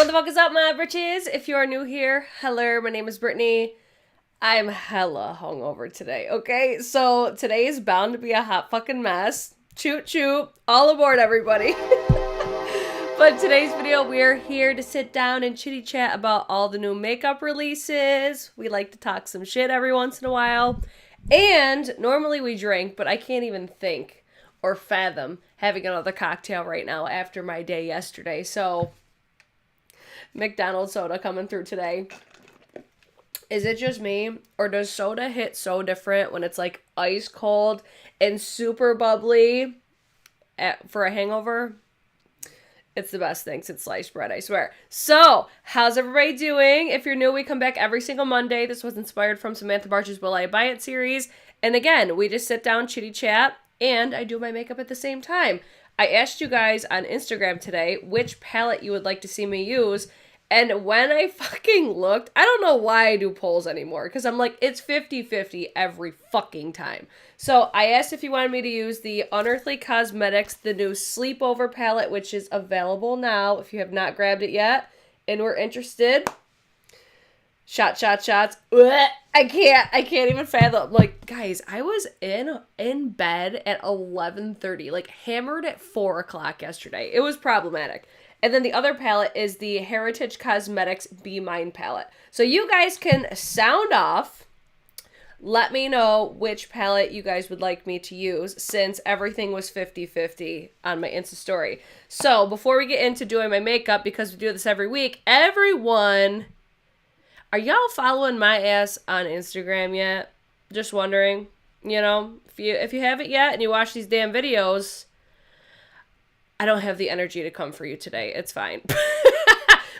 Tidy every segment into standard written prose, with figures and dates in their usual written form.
What the fuck is up, my bitches? If you are new here, hello, my name is Brittany. I'm hella hungover today, okay? So today is bound to be a hot fucking mess. Choot choot. All aboard, everybody. But today's video, we are here to sit down and chitty chat about all the new makeup releases. We like to talk some shit every once in a while. And normally we drink, but I can't even think or fathom having another cocktail right now after my day yesterday. So, McDonald's soda coming through today. Is it just me, or does soda hit so different when it's like ice cold and super bubbly for a hangover? It's the best thing since sliced bread, I swear. So, how's everybody doing? If you're new, we come back every single Monday. This was inspired from Samantha Barch's Will I Buy It series. And again, we just sit down, chitty chat, and I do my makeup at the same time. I asked you guys on Instagram today which palette you would like to see me use. And when I fucking looked, I don't know why I do polls anymore, because I'm like, it's 50-50 every fucking time. So I asked if you wanted me to use the Unearthly Cosmetics, the new Sleepover palette, which is available now if you have not grabbed it yet and were interested. Shots. Ugh, I can't even fathom. Like, guys, I was in bed at 11:30, like hammered at 4 o'clock yesterday. It was problematic. And then the other palette is the Heritage Cosmetics Be Mine palette. So you guys can sound off. Let me know which palette you guys would like me to use, since everything was 50-50 on my Insta story. So before we get into doing my makeup, because we do this every week, everyone, are y'all following my ass on Instagram yet? Just wondering. You know, if you haven't yet and you watch these damn videos, I don't have the energy to come for you today. It's fine.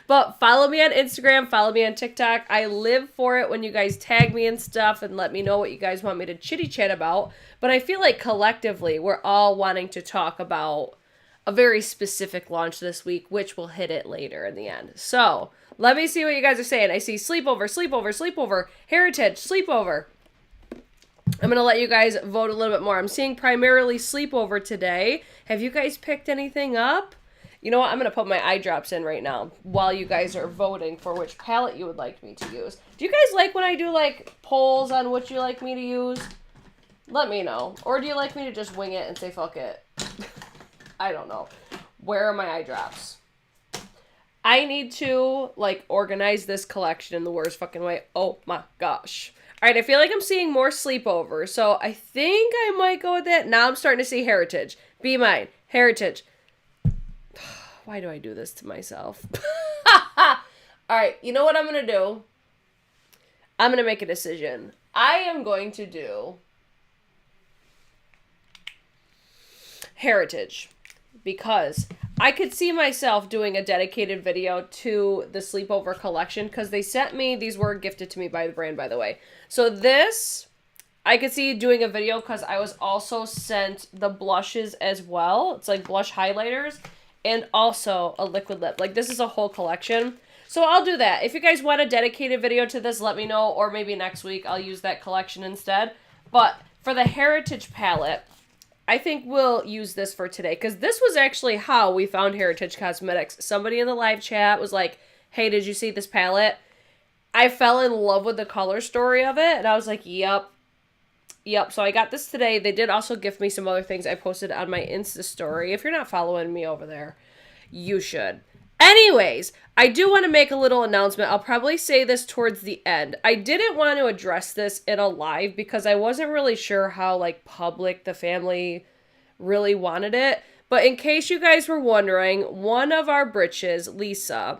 But follow me on Instagram. Follow me on TikTok. I live for it when you guys tag me and stuff and let me know what you guys want me to chitty chat about. But I feel like collectively we're all wanting to talk about a very specific launch this week, which we'll hit it later in the end. So let me see what you guys are saying. I see sleepover, heritage, sleepover. I'm going to let you guys vote a little bit more. I'm seeing primarily sleepover today. Have you guys picked anything up? You know what? I'm going to put my eye drops in right now while you guys are voting for which palette you would like me to use. Do you guys like when I do like polls on what you like me to use? Let me know. Or do you like me to just wing it and say fuck it? I don't know. Where are my eye drops? I need to like organize this collection in the worst fucking way. Oh my gosh. All right, I feel like I'm seeing more sleepover, so I think I might go with that. Now I'm starting to see heritage. Be mine. Heritage. Why do I do this to myself? All right, you know what I'm going to do? I'm going to make a decision. I am going to do heritage, because I could see myself doing a dedicated video to the sleepover collection, because they sent me, these were gifted to me by the brand, by the way. So this, I could see doing a video, because I was also sent the blushes as well. It's like blush highlighters and also a liquid lip. Like, this is a whole collection. So I'll do that. If you guys want a dedicated video to this, let me know, or maybe next week I'll use that collection instead. But for the Heritage palette, I think we'll use this for today, because this was actually how we found Heritage Cosmetics. Somebody in the live chat was like, hey, did you see this palette? I fell in love with the color story of it, and I was like, yep. So I got this today. They did also gift me some other things I posted on my Insta story. If you're not following me over there, you should. Anyways, I do want to make a little announcement. I'll probably say this towards the end. I didn't want to address this in a live because I wasn't really sure how like public the family really wanted it. But in case you guys were wondering, one of our britches, Lisa,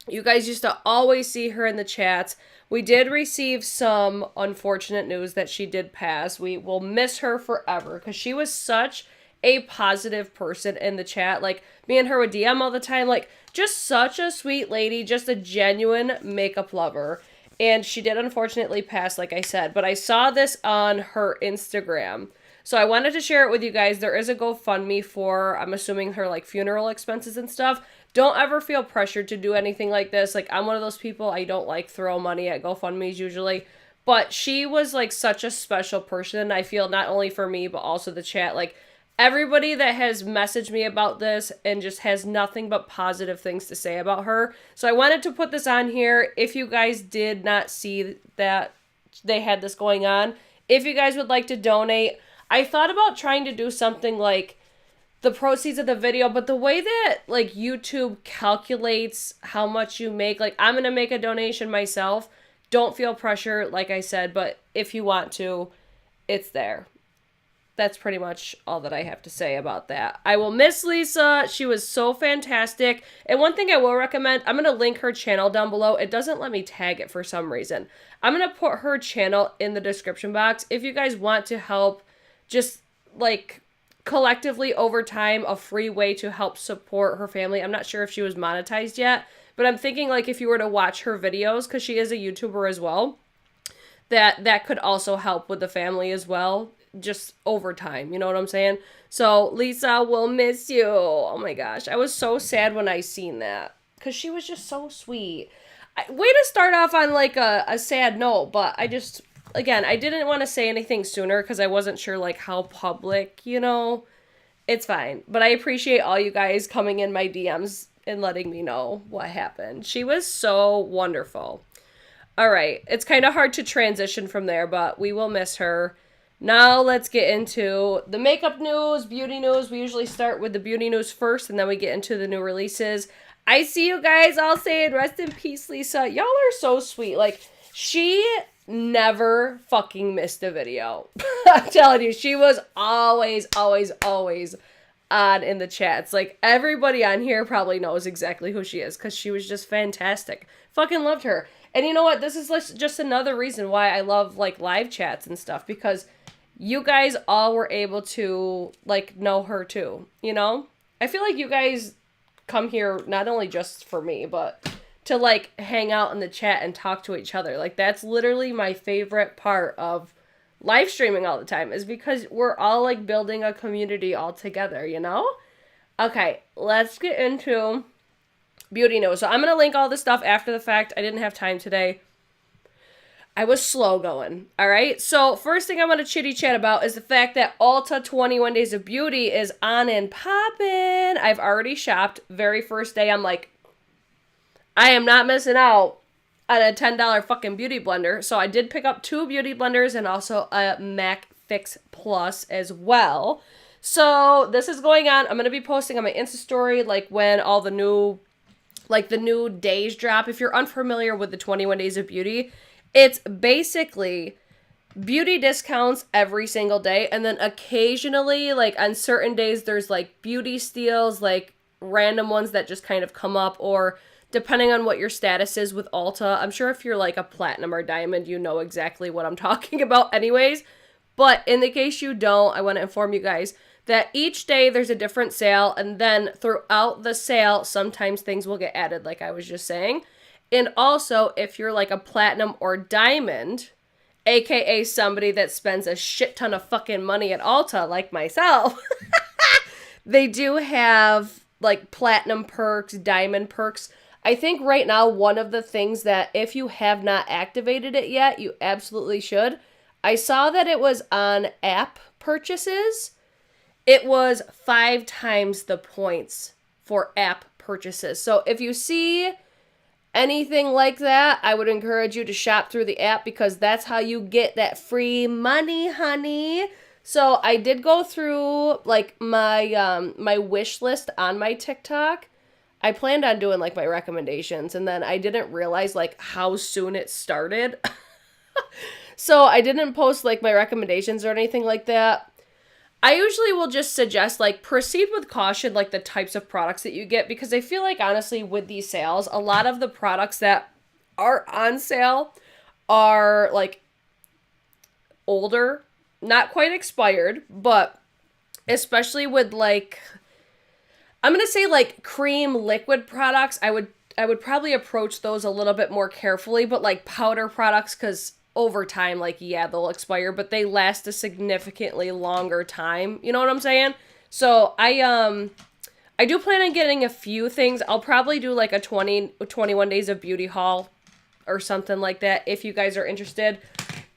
you guys used to always see her in the chats. We did receive some unfortunate news that she did pass. We will miss her forever because she was such a positive person in the chat. Like, me and her would DM all the time. Like, just such a sweet lady, just a genuine makeup lover. And she did unfortunately pass, like I said. But I saw this on her Instagram, so I wanted to share it with you guys. There is a GoFundMe for, I'm assuming, her like funeral expenses and stuff. Don't ever feel pressured to do anything like this. Like, I'm one of those people, I don't like throw money at GoFundMes usually. But she was like such a special person, I feel, not only for me, but also the chat. Like, everybody that has messaged me about this and just has nothing but positive things to say about her. So I wanted to put this on here. If you guys did not see that they had this going on, if you guys would like to donate, I thought about trying to do something like the proceeds of the video, but the way that like YouTube calculates how much you make, like I'm gonna make a donation myself. Don't feel pressure, like I said, but if you want to, it's there. That's pretty much all that I have to say about that. I will miss Lisa. She was so fantastic. And one thing I will recommend, I'm going to link her channel down below. It doesn't let me tag it for some reason. I'm going to put her channel in the description box. If you guys want to help, just like collectively over time, a free way to help support her family. I'm not sure if she was monetized yet, but I'm thinking like if you were to watch her videos, because she is a YouTuber as well, that could also help with the family as well. Just over time, you know what I'm saying? So Lisa, will miss you. Oh my gosh, I was so sad when I seen that because she was just so sweet. Way to start off on like a sad note, but I just, again, I didn't want to say anything sooner because I wasn't sure like how public, you know. It's fine, but I appreciate all you guys coming in my DMs and letting me know what happened. She was so wonderful. All right, it's kind of hard to transition from there, but we will miss her. Now let's get into the makeup news, beauty news. We usually start with the beauty news first, and then we get into the new releases. I see you guys all saying, rest in peace, Lisa. Y'all are so sweet. Like, she never fucking missed a video. I'm telling you, she was always, always, always on in the chats. Like, everybody on here probably knows exactly who she is, because she was just fantastic. Fucking loved her. And you know what? This is just another reason why I love, like, live chats and stuff, because you guys all were able to, like, know her too, you know? I feel like you guys come here not only just for me, but to, like, hang out in the chat and talk to each other. Like, that's literally my favorite part of live streaming all the time, is because we're all, like, building a community all together, you know? Okay, let's get into beauty news. So I'm going to link all this stuff after the fact. I didn't have time today. I was slow going, all right? So first thing I want to chitty chat about is the fact that Ulta 21 Days of Beauty is on and poppin'. I've already shopped. Very first day, I'm like, I am not missing out on a $10 fucking beauty blender. So I did pick up 2 beauty blenders and also a MAC Fix Plus as well. So this is going on. I'm going to be posting on my Insta story, like when all the new, like the new days drop. If you're unfamiliar with the 21 Days of Beauty, it's basically beauty discounts every single day. And then occasionally, like on certain days, there's like beauty steals, like random ones that just kind of come up, or depending on what your status is with Ulta. I'm sure if you're like a platinum or diamond, you know exactly what I'm talking about anyways. But in the case you don't, I want to inform you guys that each day there's a different sale. And then throughout the sale, sometimes things will get added, like I was just saying. And also, if you're like a platinum or diamond, aka somebody that spends a shit ton of fucking money at Ulta, like myself, they do have like platinum perks, diamond perks. I think right now, one of the things that if you have not activated it yet, you absolutely should. I saw that it was on app purchases. It was 5 times the points for app purchases. So if you see anything like that, I would encourage you to shop through the app, because that's how you get that free money, honey. So I did go through like my my wish list on my TikTok. I planned on doing like my recommendations, and then I didn't realize like how soon it started. So I didn't post like my recommendations or anything like that. I usually will just suggest, like, proceed with caution, like, the types of products that you get, because I feel like, honestly, with these sales, a lot of the products that are on sale are, like, older, not quite expired, but especially with, like, I'm going to say, like, cream liquid products, I would probably approach those a little bit more carefully, but, like, powder products, because over time, like, yeah, they'll expire, but they last a significantly longer time. You know what I'm saying? So I do plan on getting a few things. I'll probably do like a 21 Days of Beauty haul or something like that if you guys are interested.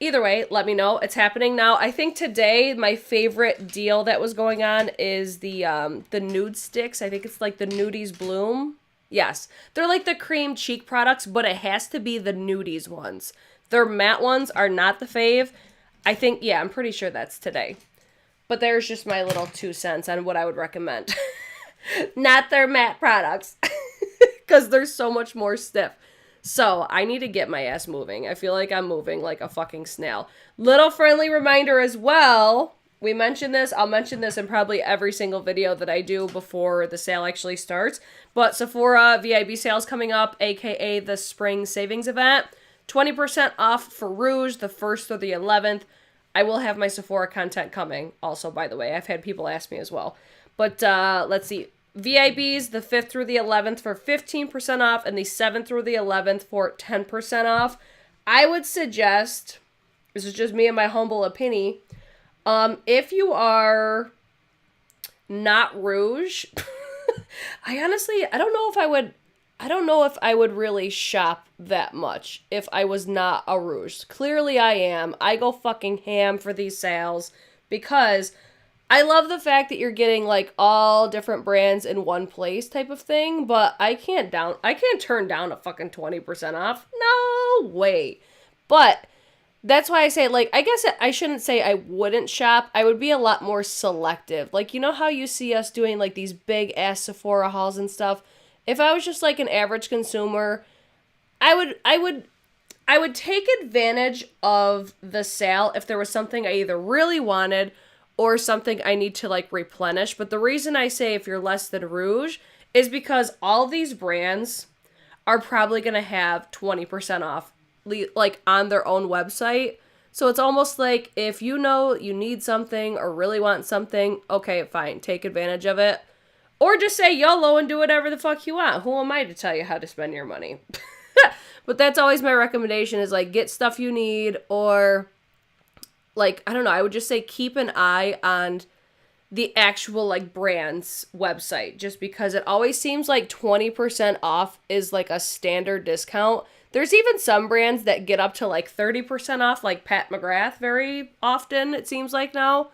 Either way, let me know. It's happening now. I think today my favorite deal that was going on is the nude sticks. I think it's like the Nudies Bloom. Yes. They're like the cream cheek products, but it has to be the Nudies ones. Their matte ones are not the fave. I think, yeah, I'm pretty sure that's today. But there's just my little 2 cents on what I would recommend. Not their matte products. Because they're so much more stiff. So, I need to get my ass moving. I feel like I'm moving like a fucking snail. Little friendly reminder as well. We mentioned this. I'll mention this in probably every single video that I do before the sale actually starts. But Sephora VIP Sale is coming up, aka the Spring Savings Event. 20% off for Rouge, the 1st through the 11th. I will have my Sephora content coming also, by the way. I've had people ask me as well. But let's see. VIBs, the 5th through the 11th for 15% off, and the 7th through the 11th for 10% off. I would suggest, this is just me and my humble opinion, if you are not Rouge, I don't know if I would really shop that much if I was not a Rouge. Clearly I am. I go fucking ham for these sales because I love the fact that you're getting like all different brands in one place type of thing, but I can't turn down a fucking 20% off. No way. But that's why I say, like, I guess I shouldn't say I wouldn't shop. I would be a lot more selective. Like, you know how you see us doing like these big ass Sephora hauls and stuff? If I was just like an average consumer, I would take advantage of the sale if there was something I either really wanted or something I need to, like, replenish. But the reason I say if you're less than Rouge is because all these brands are probably going to have 20% off, like, on their own website. So it's almost like if you know you need something or really want something, okay, fine, take advantage of it. Or just say YOLO and do whatever the fuck you want. Who am I to tell you how to spend your money? But that's always my recommendation is, like, get stuff you need or... like, I don't know, I would just say keep an eye on the actual, like, brand's website. Just because it always seems like 20% off is, like, a standard discount. There's even some brands that get up to, like, 30% off, like Pat McGrath very often, it seems like now.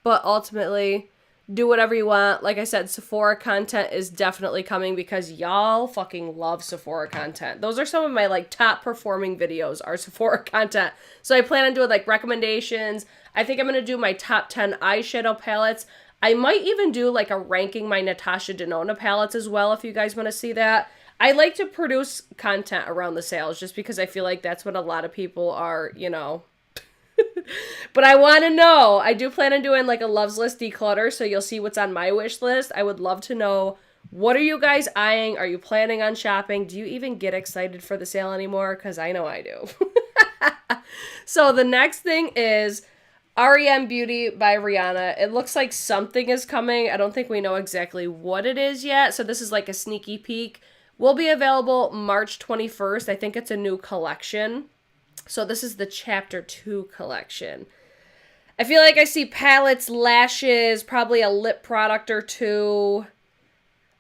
But ultimately, do whatever you want. Like I said, Sephora content is definitely coming because y'all fucking love Sephora content. Those are some of my, like, top performing videos are Sephora content. So I plan on doing, like, recommendations. I think I'm going to do my top 10 eyeshadow palettes. I might even do, like, a ranking my Natasha Denona palettes as well if you guys want to see that. I like to produce content around the sales just because I feel like that's what a lot of people are, you know... But I want to know. I do plan on doing like a loves list declutter, so you'll see what's on my wish list. I would love to know, what are you guys eyeing? Are you planning on shopping? Do you even get excited for the sale anymore? Because I know I do. So the next thing is Rem Beauty by Rihanna. It looks like something is coming. I don't think we know exactly what it is yet. So this is like a sneaky peek. Will be available March 21st. I think it's a new collection. So this is the Chapter 2 collection. I feel like I see palettes, lashes, probably a lip product or two.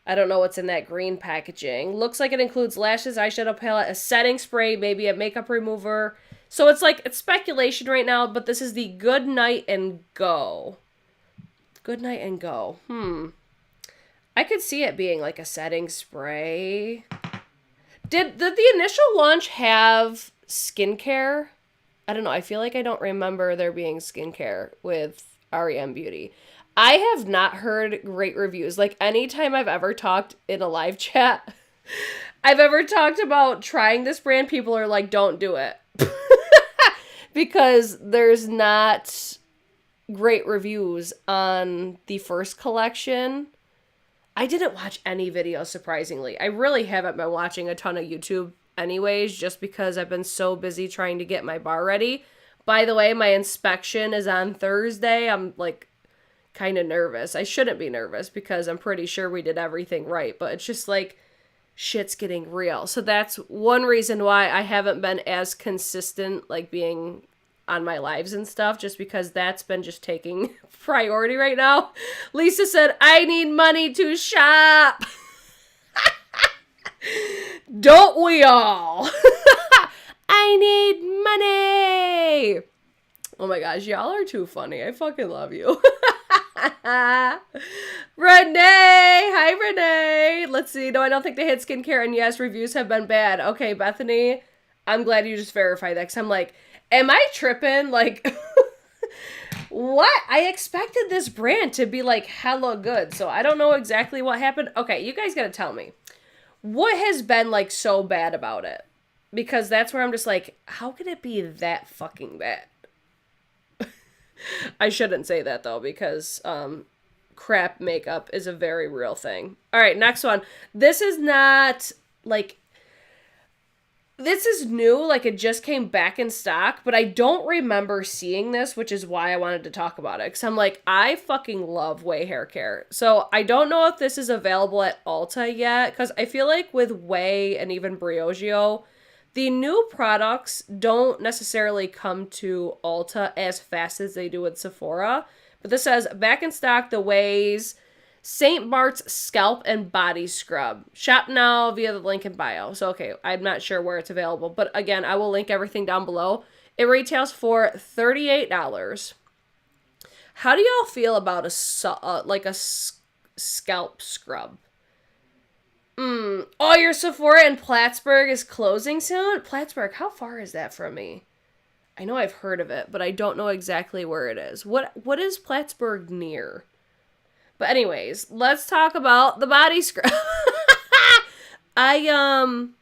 I don't know what's in that green packaging. Looks like it includes lashes, eyeshadow palette, a setting spray, maybe a makeup remover. So it's like, it's speculation right now, but this is the Good Night and Go. Good Night and Go. I could see it being like a setting spray. Did the initial launch have skincare? I don't know. I feel like I don't remember there being skincare with Rem Beauty. I have not heard great reviews. Like, anytime I've ever talked in a live chat, I've ever talked about trying this brand, people are like, don't do it. Because there's not great reviews on the first collection. I didn't watch any videos, surprisingly. I really haven't been watching a ton of YouTube anyways, just because I've been so busy trying to get my bar ready. By the way, my inspection is on Thursday. I'm, like, kind of nervous. I shouldn't be nervous because I'm pretty sure we did everything right, but it's just, like, shit's getting real. So that's one reason why I haven't been as consistent, like, being on my lives and stuff, just because that's been just taking priority right now. Lisa said, I need money to shop. Don't we all? I need money. Oh my gosh, y'all are too funny. I fucking love you. Renee! Hi, Renee! Let's see. No, I don't think they hit skincare, and yes, reviews have been bad. Okay, Bethany, I'm glad you just verified that, because I'm like, am I tripping? Like, what? I expected this brand to be, like, hella good, so I don't know exactly what happened. Okay, you guys gotta tell me. What has been, like, so bad about it? Because that's where I'm just like, how could it be that fucking bad? I shouldn't say that, though, because crap makeup is a very real thing. All right, next one. This is not, like, this is new. Like, it just came back in stock, but I don't remember seeing this, which is why I wanted to talk about it. Because I'm like, I fucking love Way hair care. So I don't know if this is available at Ulta yet, because I feel like with Way and even Briogeo, the new products don't necessarily come to Ulta as fast as they do with Sephora. But this says, back in stock, the Way's St. Bart's Scalp and Body Scrub. Shop now via the link in bio. So, okay, I'm not sure where it's available. But again, I will link everything down below. It retails for $38. How do y'all feel about a scalp scrub? Oh, your Sephora in Plattsburgh is closing soon? Plattsburgh, how far is that from me? I know I've heard of it, but I don't know exactly where it is. What is Plattsburgh near? But anyways, let's talk about the body scrub. I'm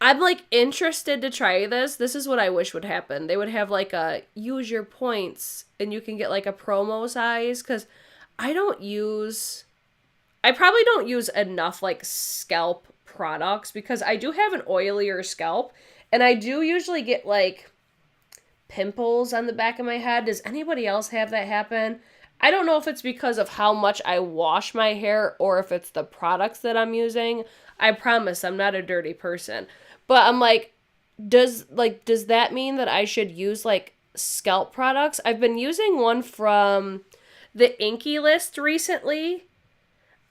like interested to try this. This is what I wish would happen. They would have like a use your points and you can get like a promo size, because I probably don't use enough, like, scalp products, because I do have an oilier scalp, and I do usually get, like, pimples on the back of my head. Does anybody else have that happen? I don't know if it's because of how much I wash my hair, or if it's the products that I'm using. I promise I'm not a dirty person. But I'm like, does that mean that I should use, like, scalp products? I've been using one from the Inky List recently,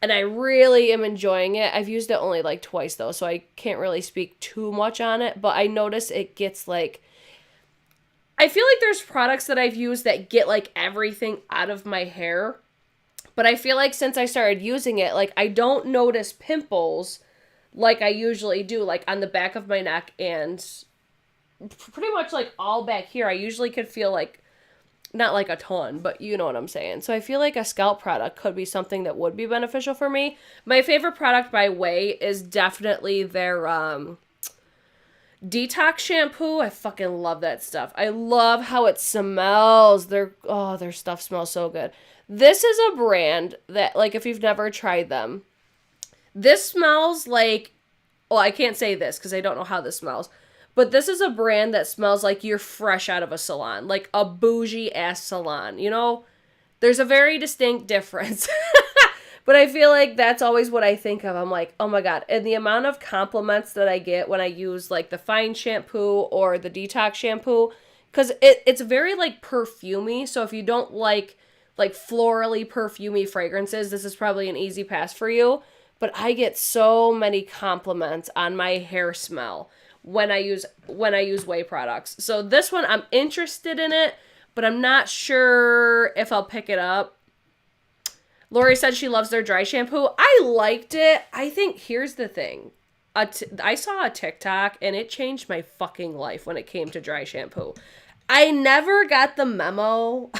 and I really am enjoying it. I've used it only like twice though, so I can't really speak too much on it. But I notice it gets like, I feel like there's products that I've used that get like everything out of my hair. But I feel like since I started using it, like I don't notice pimples like I usually do, like on the back of my neck and pretty much like all back here. I usually could feel like, not like a ton, but you know what I'm saying. So I feel like a scalp product could be something that would be beneficial for me. My favorite product by Way is definitely their detox shampoo. I fucking love that stuff. I love how it smells. Their stuff smells so good. This is a brand that, like, if you've never tried them, this smells like, well, I can't say this because I don't know how this smells. But this is a brand that smells like you're fresh out of a salon. Like a bougie-ass salon, you know? There's a very distinct difference. But I feel like that's always what I think of. I'm like, oh my god. And the amount of compliments that I get when I use, like, the fine shampoo or the detox shampoo. Because it's very, like, perfumey. So if you don't like florally perfumey fragrances, this is probably an easy pass for you. But I get so many compliments on my hair smell when I use Way products. So this one, I'm interested in it, but I'm not sure if I'll pick it up. Lori said she loves their dry shampoo. I liked it. I think, here's the thing. I saw a TikTok, and it changed my fucking life when it came to dry shampoo. I never got the memo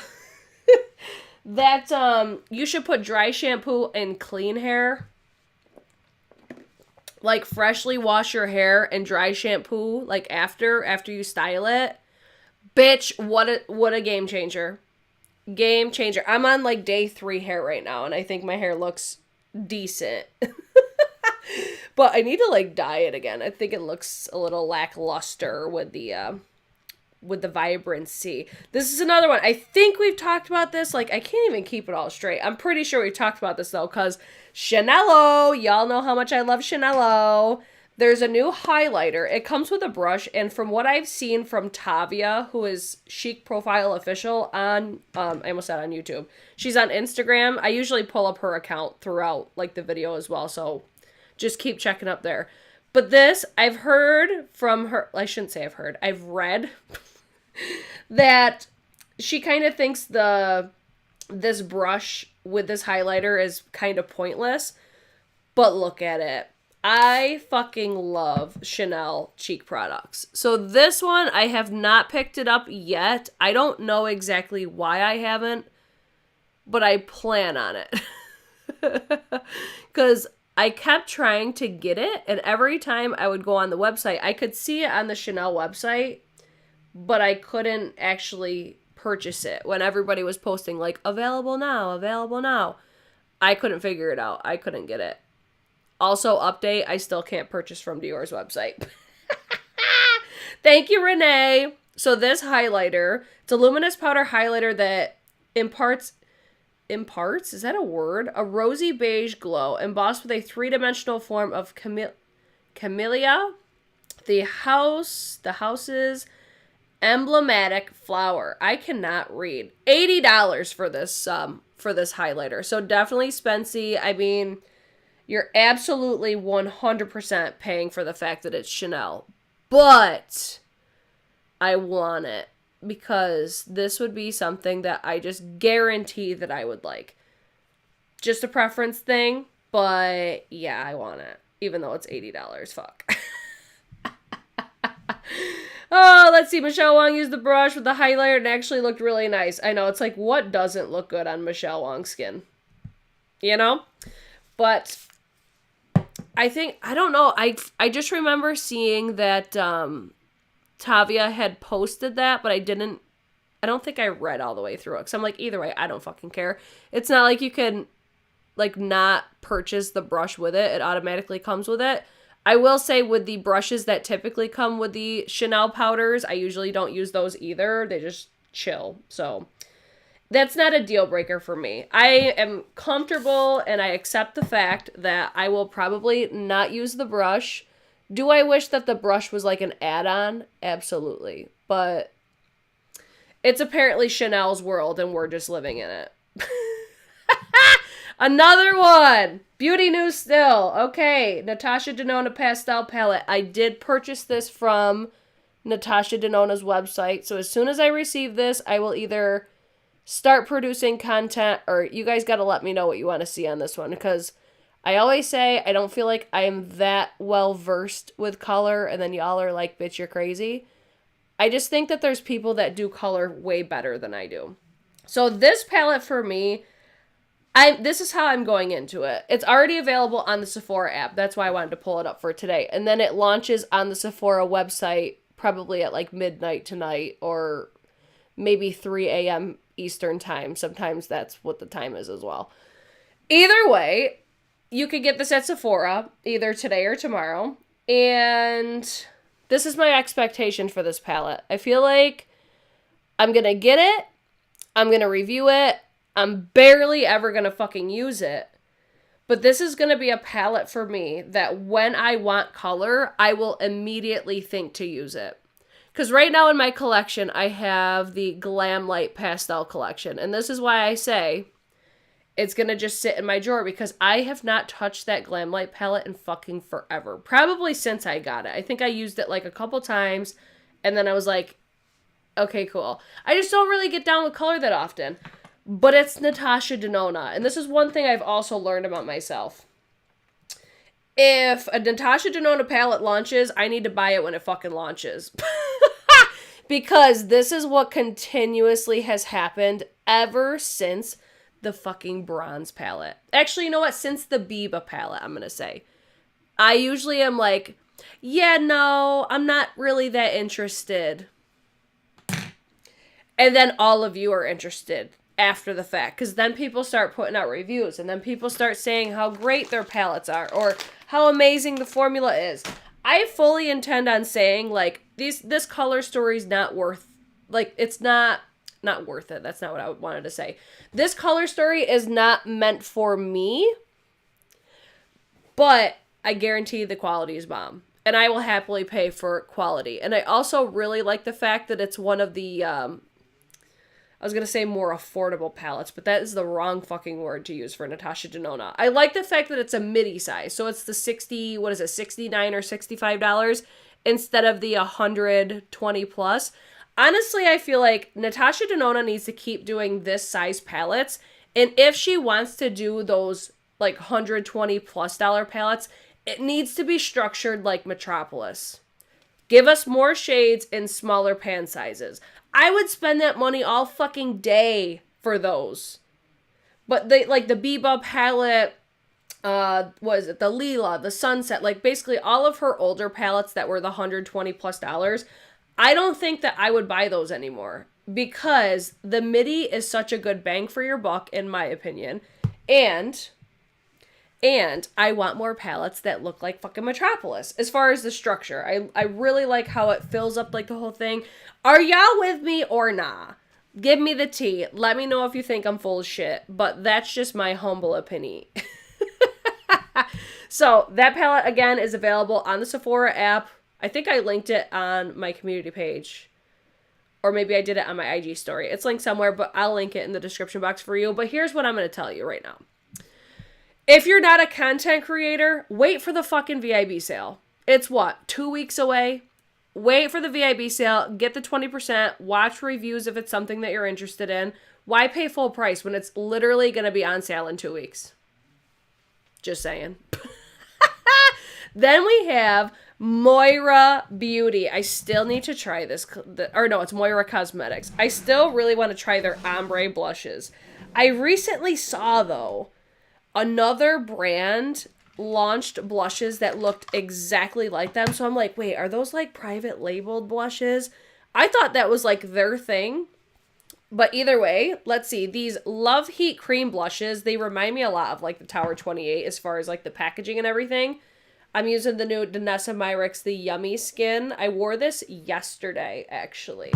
that you should put dry shampoo in clean hair. Like, freshly wash your hair and dry shampoo, like, after you style it. Bitch, what a game changer. Game changer. I'm on, like, day 3 hair right now, and I think my hair looks decent. But I need to, like, dye it again. I think it looks a little lackluster with the vibrancy. This is another one. I think we've talked about this. Like, I can't even keep it all straight. I'm pretty sure we've talked about this, though, because Chanello. Y'all know how much I love Chanello. There's a new highlighter. It comes with a brush, and from what I've seen from Tavia, who is Chic Profile Official on, I almost said on YouTube. She's on Instagram. I usually pull up her account throughout, like, the video as well, so just keep checking up there. But this, I've heard from her, I shouldn't say I've heard, I've read that she kind of thinks this brush with this highlighter is kind of pointless. But look at it. I fucking love Chanel cheek products. So this one, I have not picked it up yet. I don't know exactly why I haven't, but I plan on it. Because I kept trying to get it, and every time I would go on the website, I could see it on the Chanel website, but I couldn't actually purchase it when everybody was posting, like, available now, available now. I couldn't figure it out. I couldn't get it. Also, update, I still can't purchase from Dior's website. Thank you, Renee. So this highlighter, it's a luminous powder highlighter that imparts, is that a word? A rosy beige glow, embossed with a three-dimensional form of camellia, the house's emblematic flower. I cannot read. $80 for this highlighter. So definitely spency. I mean, you're absolutely 100% paying for the fact that it's Chanel. But I want it because this would be something that I just guarantee that I would like. Just a preference thing, but yeah, I want it. Even though it's $80. Fuck. Oh, let's see. Michelle Wong used the brush with the highlighter and actually looked really nice. I know, it's like, what doesn't look good on Michelle Wong's skin? You know? But I think, I don't know, I just remember seeing that Tavia had posted that, but I don't think I read all the way through it. Because I'm like, either way, I don't fucking care. It's not like you can, like, not purchase the brush with it. It automatically comes with it. I will say with the brushes that typically come with the Chanel powders, I usually don't use those either. They just chill. So that's not a deal breaker for me. I am comfortable and I accept the fact that I will probably not use the brush. Do I wish that the brush was like an add-on? Absolutely. But it's apparently Chanel's world and we're just living in it. Another one. Beauty news still. Okay. Natasha Denona Pastel Palette. I did purchase this from Natasha Denona's website. So as soon as I receive this, I will either start producing content or you guys got to let me know what you want to see on this one. Because I always say I don't feel like I am that well versed with color. And then y'all are like, bitch, you're crazy. I just think that there's people that do color way better than I do. So this palette for me, this is how I'm going into it. It's already available on the Sephora app. That's why I wanted to pull it up for today. And then it launches on the Sephora website probably at like midnight tonight or maybe 3 a.m. Eastern time. Sometimes that's what the time is as well. Either way, you could get this at Sephora either today or tomorrow. And this is my expectation for this palette. I feel like I'm going to get it. I'm going to review it. I'm barely ever going to fucking use it. But this is going to be a palette for me that when I want color, I will immediately think to use it. Because right now in my collection, I have the Glam Light Pastel collection. And this is why I say it's going to just sit in my drawer. Because I have not touched that Glam Light palette in fucking forever. Probably since I got it. I think I used it like a couple times. And then I was like, okay, cool. I just don't really get down with color that often. But it's Natasha Denona. And this is one thing I've also learned about myself. If a Natasha Denona palette launches, I need to buy it when it fucking launches. Because this is what continuously has happened ever since the fucking bronze palette. Actually, you know what? Since the Biba palette, I'm going to say. I usually am like, yeah, no, I'm not really that interested. And then all of you are interested after the fact, because then people start putting out reviews and then people start saying how great their palettes are or how amazing the formula is. I fully intend on saying like this color story is not worth, like it's not worth it. That's not what I wanted to say. This color story is not meant for me, but I guarantee the quality is bomb and I will happily pay for quality. And I also really like the fact that it's one of the I was going to say more affordable palettes, but that is the wrong fucking word to use for Natasha Denona. I like the fact that it's a midi size. So it's the 60, what is it, $69 or $65 instead of the 120 plus. Honestly, I feel like Natasha Denona needs to keep doing this size palettes. And if she wants to do those like 120 plus dollar palettes, it needs to be structured like Metropolis. Give us more shades in smaller pan sizes. I would spend that money all fucking day for those. But they like the Biba palette, what is it? The Lila, the Sunset, like basically all of her older palettes that were the 120 plus dollars. I don't think that I would buy those anymore because the midi is such a good bang for your buck, in my opinion. And I want more palettes that look like fucking Metropolis as far as the structure. I really like how it fills up like the whole thing. Are y'all with me or nah? Give me the tea. Let me know if you think I'm full of shit. But that's just my humble opinion. So that palette, again, is available on the Sephora app. I think I linked it on my community page. Or maybe I did it on my IG story. It's linked somewhere, but I'll link it in the description box for you. But here's what I'm going to tell you right now. If you're not a content creator, wait for the fucking VIP sale. It's what, 2 weeks away? Wait for the VIP sale, get the 20%, watch reviews if it's something that you're interested in. Why pay full price when it's literally going to be on sale in 2 weeks? Just saying. Then we have Moira Beauty. I still need to try this. Or no, it's Moira Cosmetics. I still really want to try their ombre blushes. I recently saw, though, another brand launched blushes that looked exactly like them. So I'm like, wait, are those like private labeled blushes? I thought that was like their thing. But either way, let's see. These Love Heat Cream blushes, they remind me a lot of like the Tower 28 as far as like the packaging and everything. I'm using the new Danessa Myricks, the Yummy Skin. I wore this yesterday, actually.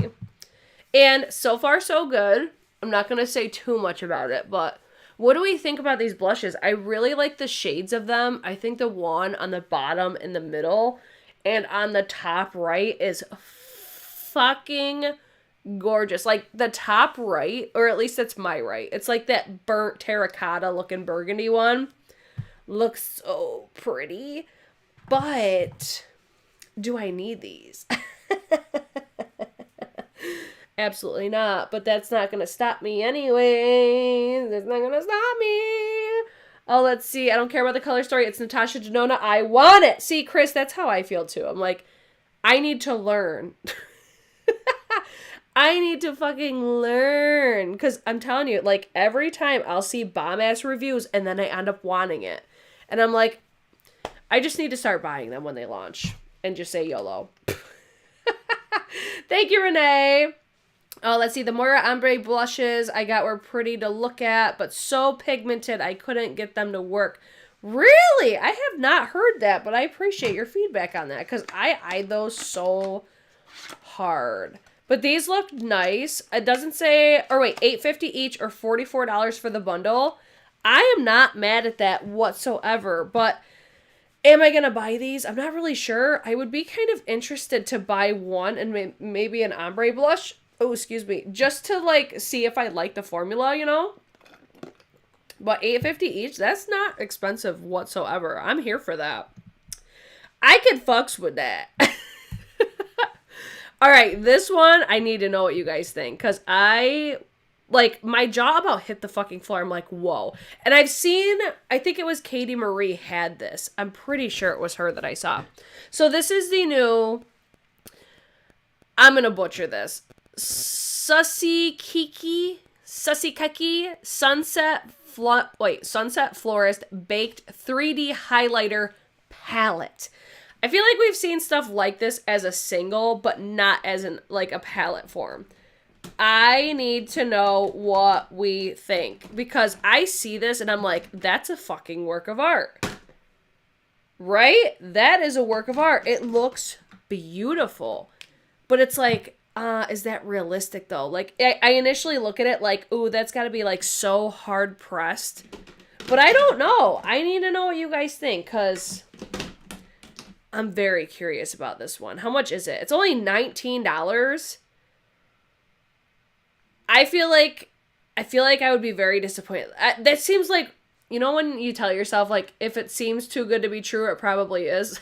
And so far, so good. I'm not going to say too much about it, but what do we think about these blushes? I really like the shades of them. I think the one on the bottom in the middle and on the top right is fucking gorgeous. Like the top right, or at least it's my right. It's like that burnt terracotta looking burgundy one. Looks so pretty. But do I need these? Absolutely not. But that's not going to stop me anyway. That's not going to stop me. Oh, let's see. I don't care about the color story. It's Natasha Denona. I want it. See, Chris, that's how I feel too. I'm like, I need to learn. I need to fucking learn. Because I'm telling you, like, every time I'll see bomb-ass reviews and then I end up wanting it. And I'm like, I just need to start buying them when they launch. And just say YOLO. Thank you, Renee. Oh, let's see. The Moira Ombre blushes I got were pretty to look at, but so pigmented I couldn't get them to work. Really? I have not heard that, but I appreciate your feedback on that because I eyed those so hard. But these look nice. It doesn't say, or wait, $8.50 each or $44 for the bundle. I am not mad at that whatsoever, but am I going to buy these? I'm not really sure. I would be kind of interested to buy one and maybe an ombre blush. Oh, excuse me. Just to, like, see if I like the formula, you know? But $8.50 each, that's not expensive whatsoever. I'm here for that. I could fucks with that. All right, this one, I need to know what you guys think. Because like, my jaw about hit the fucking floor. I'm like, whoa. And I've seen, I think it was Katie Marie had this. I'm pretty sure it was her that I saw. So this is the new, I'm going to butcher this. Sunset Florist Baked 3D Highlighter Palette. I feel like we've seen stuff like this as a single, but not as in like a palette form. I need to know what we think because I see this and I'm like, that's a fucking work of art. Right? That is a work of art. It looks beautiful. But it's like, is that realistic though? Like, I initially look at it like, ooh, that's got to be like so hard pressed. But I don't know. I need to know what you guys think because I'm very curious about this one. How much is it? It's only $19. I feel like I would be very disappointed. That seems like, you know, when you tell yourself, like, if it seems too good to be true, it probably is.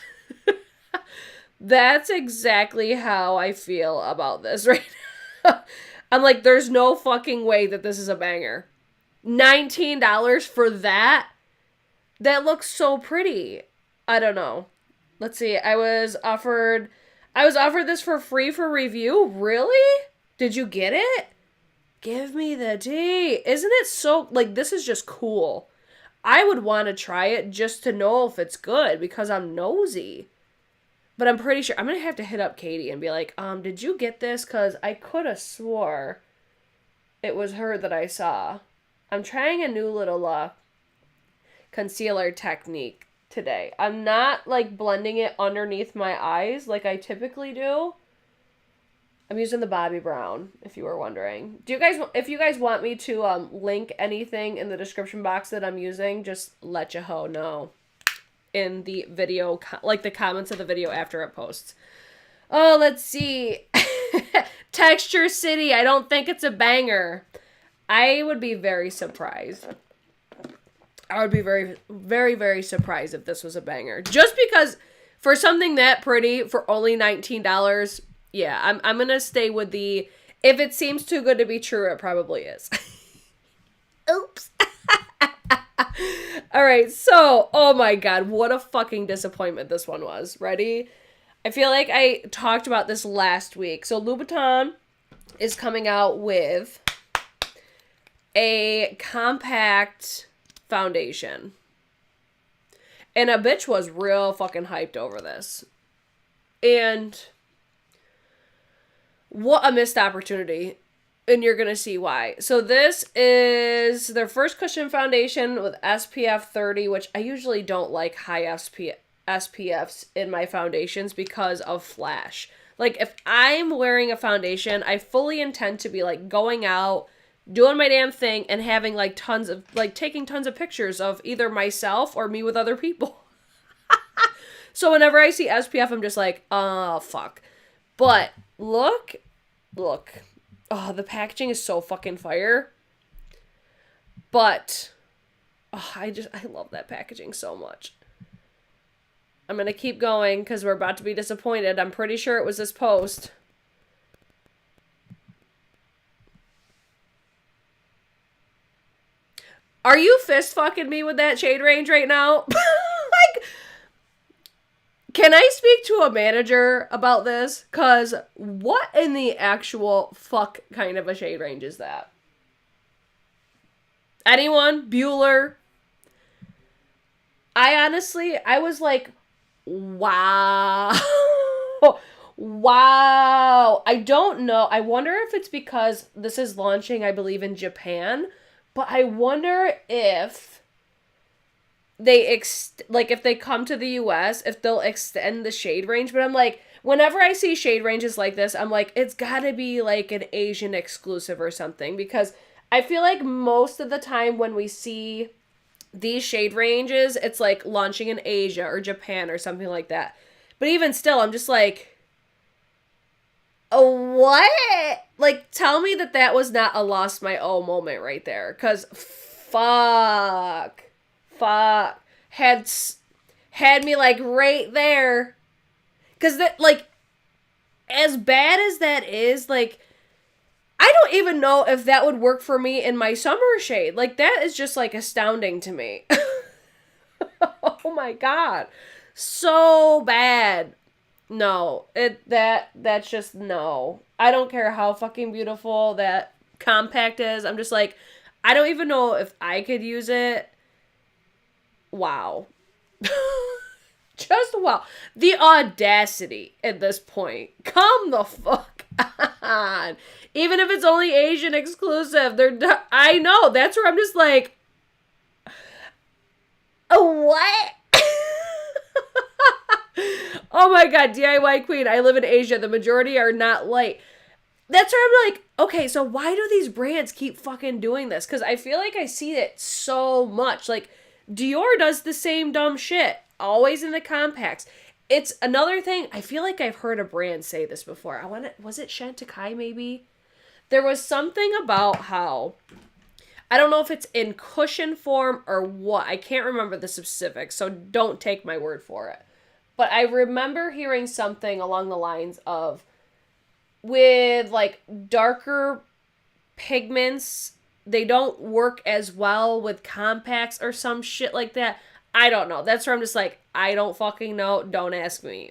That's exactly how I feel about this right now. I'm like, there's no fucking way that this is a banger. $19 for that? That looks so pretty. I don't know. Let's see. I was offered this for free for review. Really? Did you get it? Give me the tea. Isn't it so, like, this is just cool. I would want to try it just to know if it's good because I'm nosy. But I'm pretty sure I'm going to have to hit up Katie and be like, did you get this? Because I could have swore it was her that I saw. I'm trying a new little concealer technique today. I'm not, like, blending it underneath my eyes like I typically do. I'm using the Bobbi Brown, if you were wondering. If you guys want me to link anything in the description box that I'm using, just let Yaho know in the video, like the comments of the video after it posts. Oh, let's see. Texture City, I don't think it's a banger. I would be very surprised. I would be very, very, very surprised if this was a banger. Just because for something that pretty for only $19, yeah, I'm going to stay with the, if it seems too good to be true, it probably is. Oops. All right, so, oh my God, what a fucking disappointment this one was. Ready? I feel like I talked about this last week. So Louboutin is coming out with a compact foundation. And a bitch was real fucking hyped over this. And what a missed opportunity. And you're going to see why. So this is their first cushion foundation with SPF 30, which I usually don't like high SPFs in my foundations because of flash. Like, if I'm wearing a foundation, I fully intend to be, like, going out, doing my damn thing, and having, like, taking tons of pictures of either myself or me with other people. So whenever I see SPF, I'm just like, oh, fuck. But look. Oh, the packaging is so fucking fire. But, oh, I love that packaging so much. I'm going to keep going because we're about to be disappointed. I'm pretty sure it was this post. Are you fist fucking me with that shade range right now? Like, can I speak to a manager about this? Because what in the actual fuck kind of a shade range is that? Anyone? Bueller? I was like, wow. Wow. I don't know. I wonder if it's because this is launching, I believe, in Japan. But I wonder if if they come to the US, if they'll extend the shade range. But I'm like, whenever I see shade ranges like this, I'm like, it's gotta be like an Asian exclusive or something. Because I feel like most of the time when we see these shade ranges, it's like launching in Asia or Japan or something like that. But even still, I'm just like, oh, what? Like, tell me that was not a lost my O moment right there. Because fuck. Had me, like, right there. Because, that, like, as bad as that is, like, I don't even know if that would work for me in my summer shade. Like, that is just, like, astounding to me. Oh, my God. So bad. No. That's just no. I don't care how fucking beautiful that compact is. I'm just like, I don't even know if I could use it. Wow. Just wow. The audacity at this point. Come the fuck on. Even if it's only Asian exclusive, I know. That's where I'm just like, what? Oh my God, DIY queen. I live in Asia. The majority are not light. That's where I'm like, okay, so why do these brands keep fucking doing this? Because I feel like I see it so much. Like, Dior does the same dumb shit. Always in the compacts. It's another thing. I feel like I've heard a brand say this before. Was it Chantecaille maybe? There was something about how, I don't know if it's in cushion form or what. I can't remember the specifics, so don't take my word for it. But I remember hearing something along the lines of, with like darker pigments, they don't work as well with compacts or some shit like that. I don't know. That's where I'm just like, I don't fucking know. Don't ask me.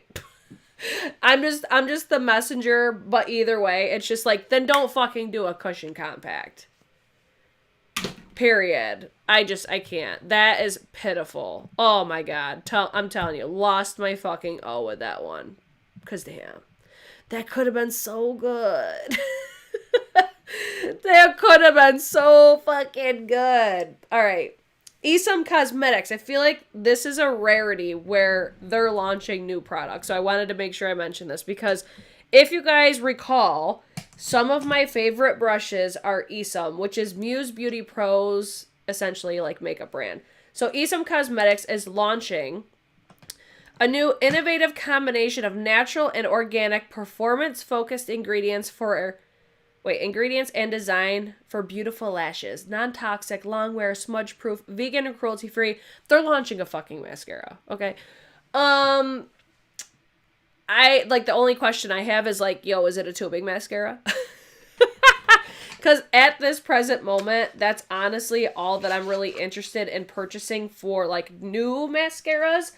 I'm just the messenger, but either way, it's just like, then don't fucking do a cushion compact. Period. I can't. That is pitiful. Oh my god. I'm telling you, lost my fucking O with that one. Cause damn, that could have been so good. That could have been so fucking good. All right. Esom Cosmetics. I feel like this is a rarity where they're launching new products. So I wanted to make sure I mentioned this because if you guys recall, some of my favorite brushes are Esom, which is Muse Beauty Pro's essentially like makeup brand. So Esom Cosmetics is launching a new innovative combination of natural and organic performance-focused ingredients and design for beautiful lashes. Non-toxic, long-wear, smudge-proof, vegan and cruelty-free. They're launching a fucking mascara, okay? I, like, the only question I have is, like, yo, is it a tubing mascara? Because at this present moment, that's honestly all that I'm really interested in purchasing for, like, new mascaras.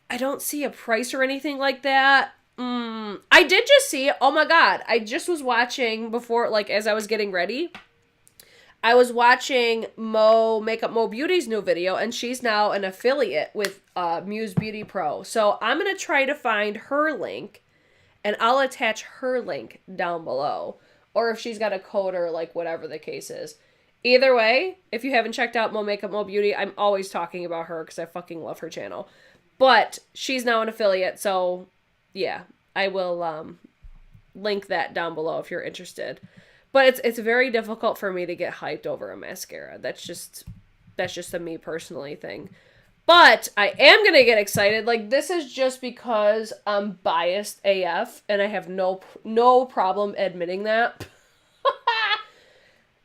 I don't see a price or anything like that. I did just see, oh my god, I just was watching before, like, as I was getting ready, I was watching Makeup Mo Beauty's new video, and she's now an affiliate with Muse Beauty Pro. So I'm going to try to find her link, and I'll attach her link down below. Or if she's got a code or, like, whatever the case is. Either way, if you haven't checked out Makeup Mo Beauty, I'm always talking about her because I fucking love her channel. But she's now an affiliate, so yeah, I will link that down below if you're interested. But it's very difficult for me to get hyped over a mascara. That's just a me personally thing. But I am going to get excited. Like, this is just because I'm biased AF, and I have no problem admitting that.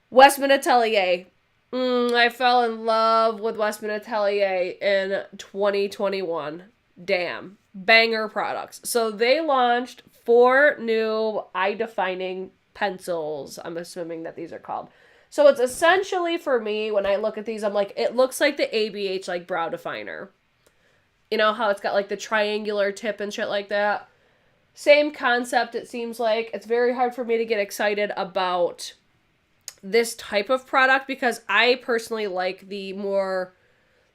Westman Atelier. I fell in love with Westman Atelier in 2021. Damn. Banger products. So they launched 4 new eye-defining pencils. I'm assuming that these are called. So it's essentially, for me, when I look at these, I'm like, it looks like the ABH, like, brow definer. You know how it's got, like, the triangular tip and shit like that? Same concept, it seems like. It's very hard for me to get excited about this type of product because I personally like the more,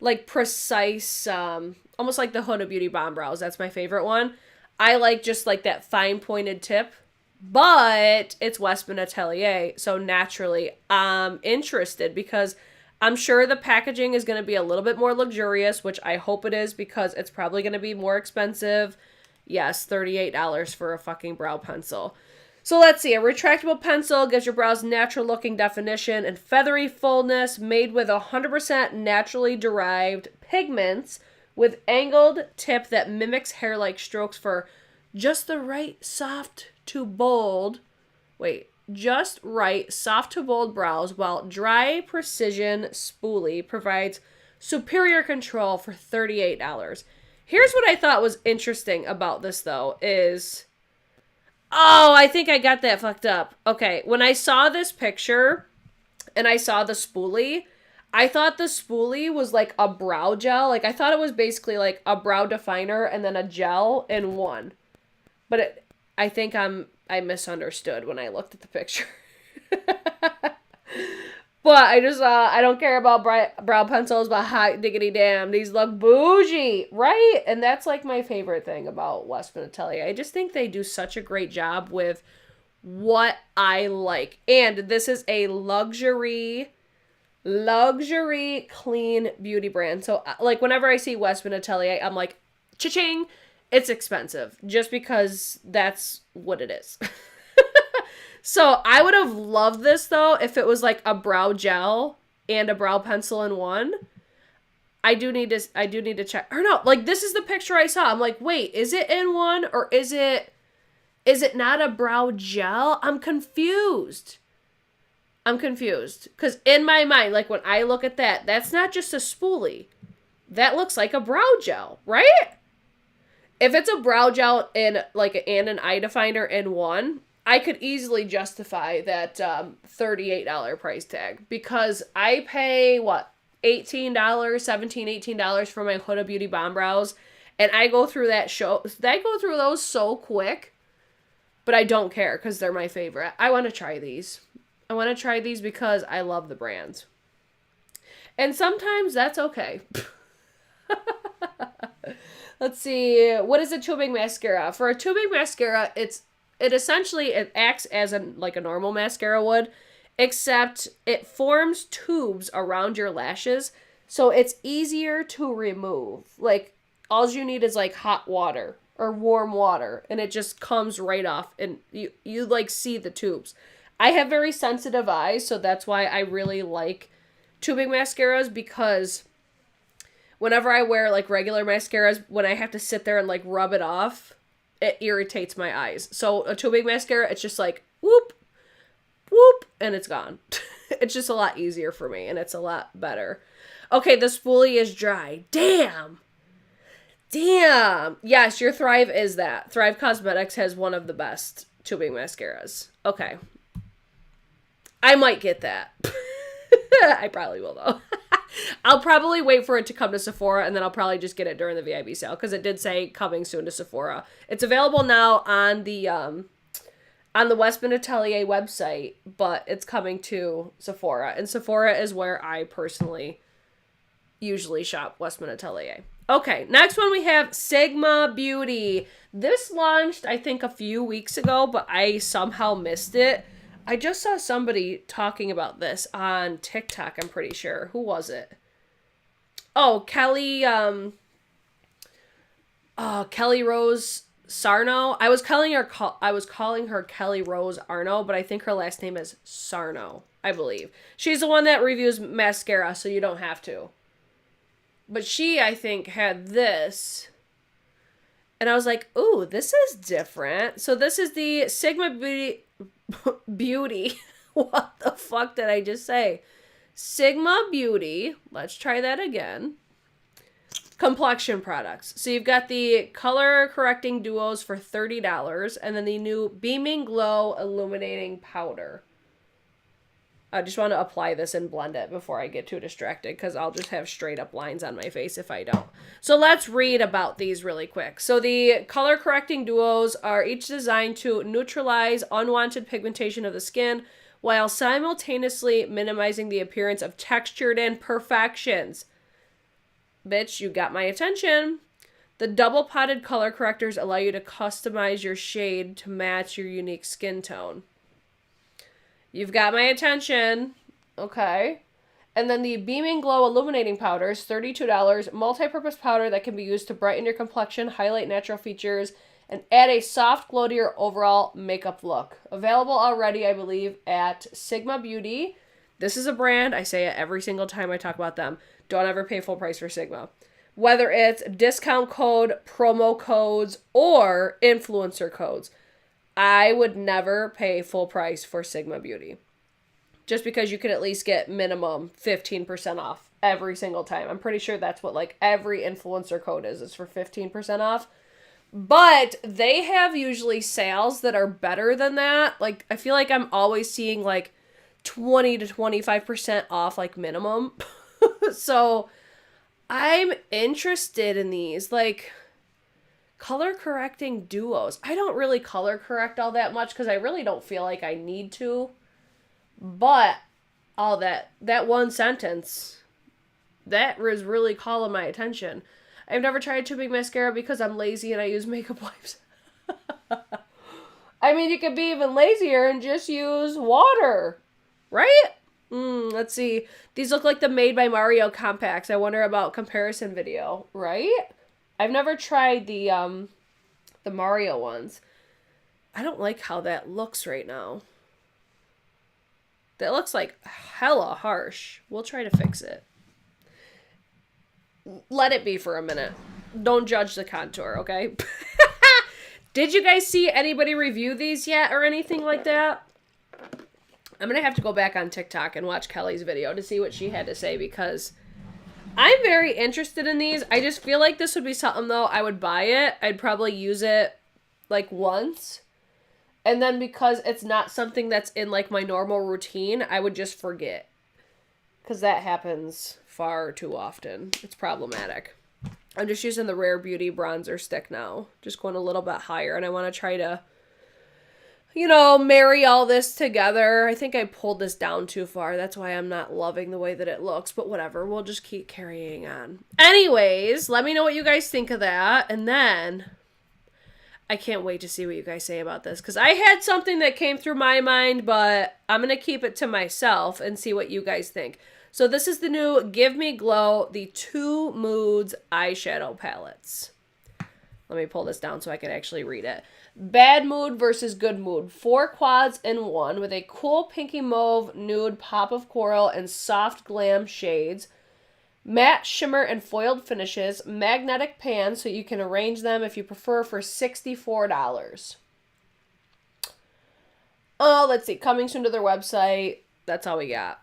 like, precise, almost like the Huda Beauty Bomb Brows. That's my favorite one. I like just, like, that fine pointed tip. But it's Westman Atelier, so naturally I'm interested because I'm sure the packaging is going to be a little bit more luxurious, which I hope it is because it's probably going to be more expensive. Yes, $38 for a fucking brow pencil. So let's see. A retractable pencil gives your brows natural looking definition and feathery fullness, made with 100% naturally derived pigments with angled tip that mimics hair-like strokes for just the right soft to bold brows, while dry precision spoolie provides superior control for $38. Here's what I thought was interesting about this, though, is... Oh, I think I got that fucked up. Okay, when I saw this picture and I saw the spoolie, I thought the spoolie was like a brow gel. Like, I thought it was basically like a brow definer and then a gel in one. But I think I misunderstood when I looked at the picture. But I don't care about brow pencils, but hot diggity damn, these look bougie, right? And that's like my favorite thing about Westman Atelier. I just think they do such a great job with what I like. And this is a luxury clean beauty brand. So, like, whenever I see Westman Atelier, I'm like, cha-ching, it's expensive. Just because that's what it is. So I would have loved this, though, if it was like a brow gel and a brow pencil in one. I do need to check. Or no, like, this is the picture I saw. I'm like, wait, is it in one or is it Is it not a brow gel? I'm confused. Because in my mind, like when I look at that, that's not just a spoolie. That looks like a brow gel, right? If it's a brow gel and an eye definer in one, I could easily justify that $38 price tag, because I pay what, $18, $17, $18 for my Huda Beauty Bomb Brows, and I go through those so quick, but I don't care because they're my favorite. I want to try these. Because I love the brands. And sometimes that's okay. Let's see. What is a tubing mascara? For a tubing mascara, it acts as a normal mascara would, except it forms tubes around your lashes, so it's easier to remove. Like, all you need is like hot water or warm water, and it just comes right off, and you like see the tubes. I have very sensitive eyes, so that's why I really like tubing mascaras, because whenever I wear like regular mascaras, when I have to sit there and like rub it off, it irritates my eyes. So a tubing mascara, it's just like whoop, whoop, and it's gone. It's just a lot easier for me, and it's a lot better. Okay, the spoolie is dry. Damn. Yes, your Thrive is that. Thrive Cosmetics has one of the best tubing mascaras. Okay. I might get that. I probably will, though. I'll probably wait for it to come to Sephora, and then I'll probably just get it during the VIP sale, because it did say coming soon to Sephora. It's available now on the Westman Atelier website, but it's coming to Sephora, and Sephora is where I personally usually shop, Westman Atelier. Okay, next one we have Sigma Beauty. This launched, I think, a few weeks ago, but I somehow missed it. I just saw somebody talking about this on TikTok, I'm pretty sure. Who was it? Oh, Kelly Rose Sarno. I was calling her Kelly Rose Arno, but I think her last name is Sarno, I believe. She's the one that reviews mascara, so you don't have to. But she, I think, had this. And I was like, ooh, this is different. So this is the Sigma Beauty. What the fuck did I just say? Sigma Beauty. Let's try that again. Complexion products. So you've got the color correcting duos for $30, and then the new Beaming Glow Illuminating Powder. I just want to apply this and blend it before I get too distracted, because I'll just have straight up lines on my face if I don't. So let's read about these really quick. So the color correcting duos are each designed to neutralize unwanted pigmentation of the skin while simultaneously minimizing the appearance of textured imperfections. Bitch, you got my attention. The double potted color correctors allow you to customize your shade to match your unique skin tone. You've got my attention. Okay. And then the Beaming Glow Illuminating Powders, $32. Multi-purpose powder that can be used to brighten your complexion, highlight natural features, and add a soft glow to your overall makeup look. Available already, I believe, at Sigma Beauty. This is a brand. I say it every single time I talk about them. Don't ever pay full price for Sigma. Whether it's discount code, promo codes, or influencer codes. I would never pay full price for Sigma Beauty. Just because you could at least get minimum 15% off every single time. I'm pretty sure that's what like every influencer code is. It's for 15% off. But they have usually sales that are better than that. Like, I feel like I'm always seeing like 20 to 25% off like minimum. So I'm interested in these. Like, color correcting duos. I don't really color correct all that much because I really don't feel like I need to. But all that one sentence, that was really calling my attention. I've never tried tubing mascara because I'm lazy and I use makeup wipes. I mean, you could be even lazier and just use water, right? Let's see. These look like the Made by Mario compacts. I wonder about comparison video, right? I've never tried the Mario ones. I don't like how that looks right now. That looks like hella harsh. We'll try to fix it. Let it be for a minute. Don't judge the contour, okay? Did you guys see anybody review these yet or anything like that? I'm going to have to go back on TikTok and watch Kelly's video to see what she had to say because I'm very interested in these. I just feel like this would be something, though, I would buy it. I'd probably use it, like, once. And then because it's not something that's in, like, my normal routine, I would just forget. Because that happens far too often. It's problematic. I'm just using the Rare Beauty bronzer stick now. Just going a little bit higher. And I want to try to, you know, marry all this together. I think I pulled this down too far. That's why I'm not loving the way that it looks. But whatever. We'll just keep carrying on. Anyways, let me know what you guys think of that. And then I can't wait to see what you guys say about this. Because I had something that came through my mind. But I'm going to keep it to myself and see what you guys think. So this is the new Give Me Glow, the Two Moods eyeshadow palettes. Let me pull this down so I can actually read it. Bad mood versus good mood. 4 quads in one with a cool pinky mauve, nude, pop of coral, and soft glam shades. Matte shimmer and foiled finishes. Magnetic pan so you can arrange them if you prefer for $64. Oh, let's see. Coming soon to their website. That's all we got.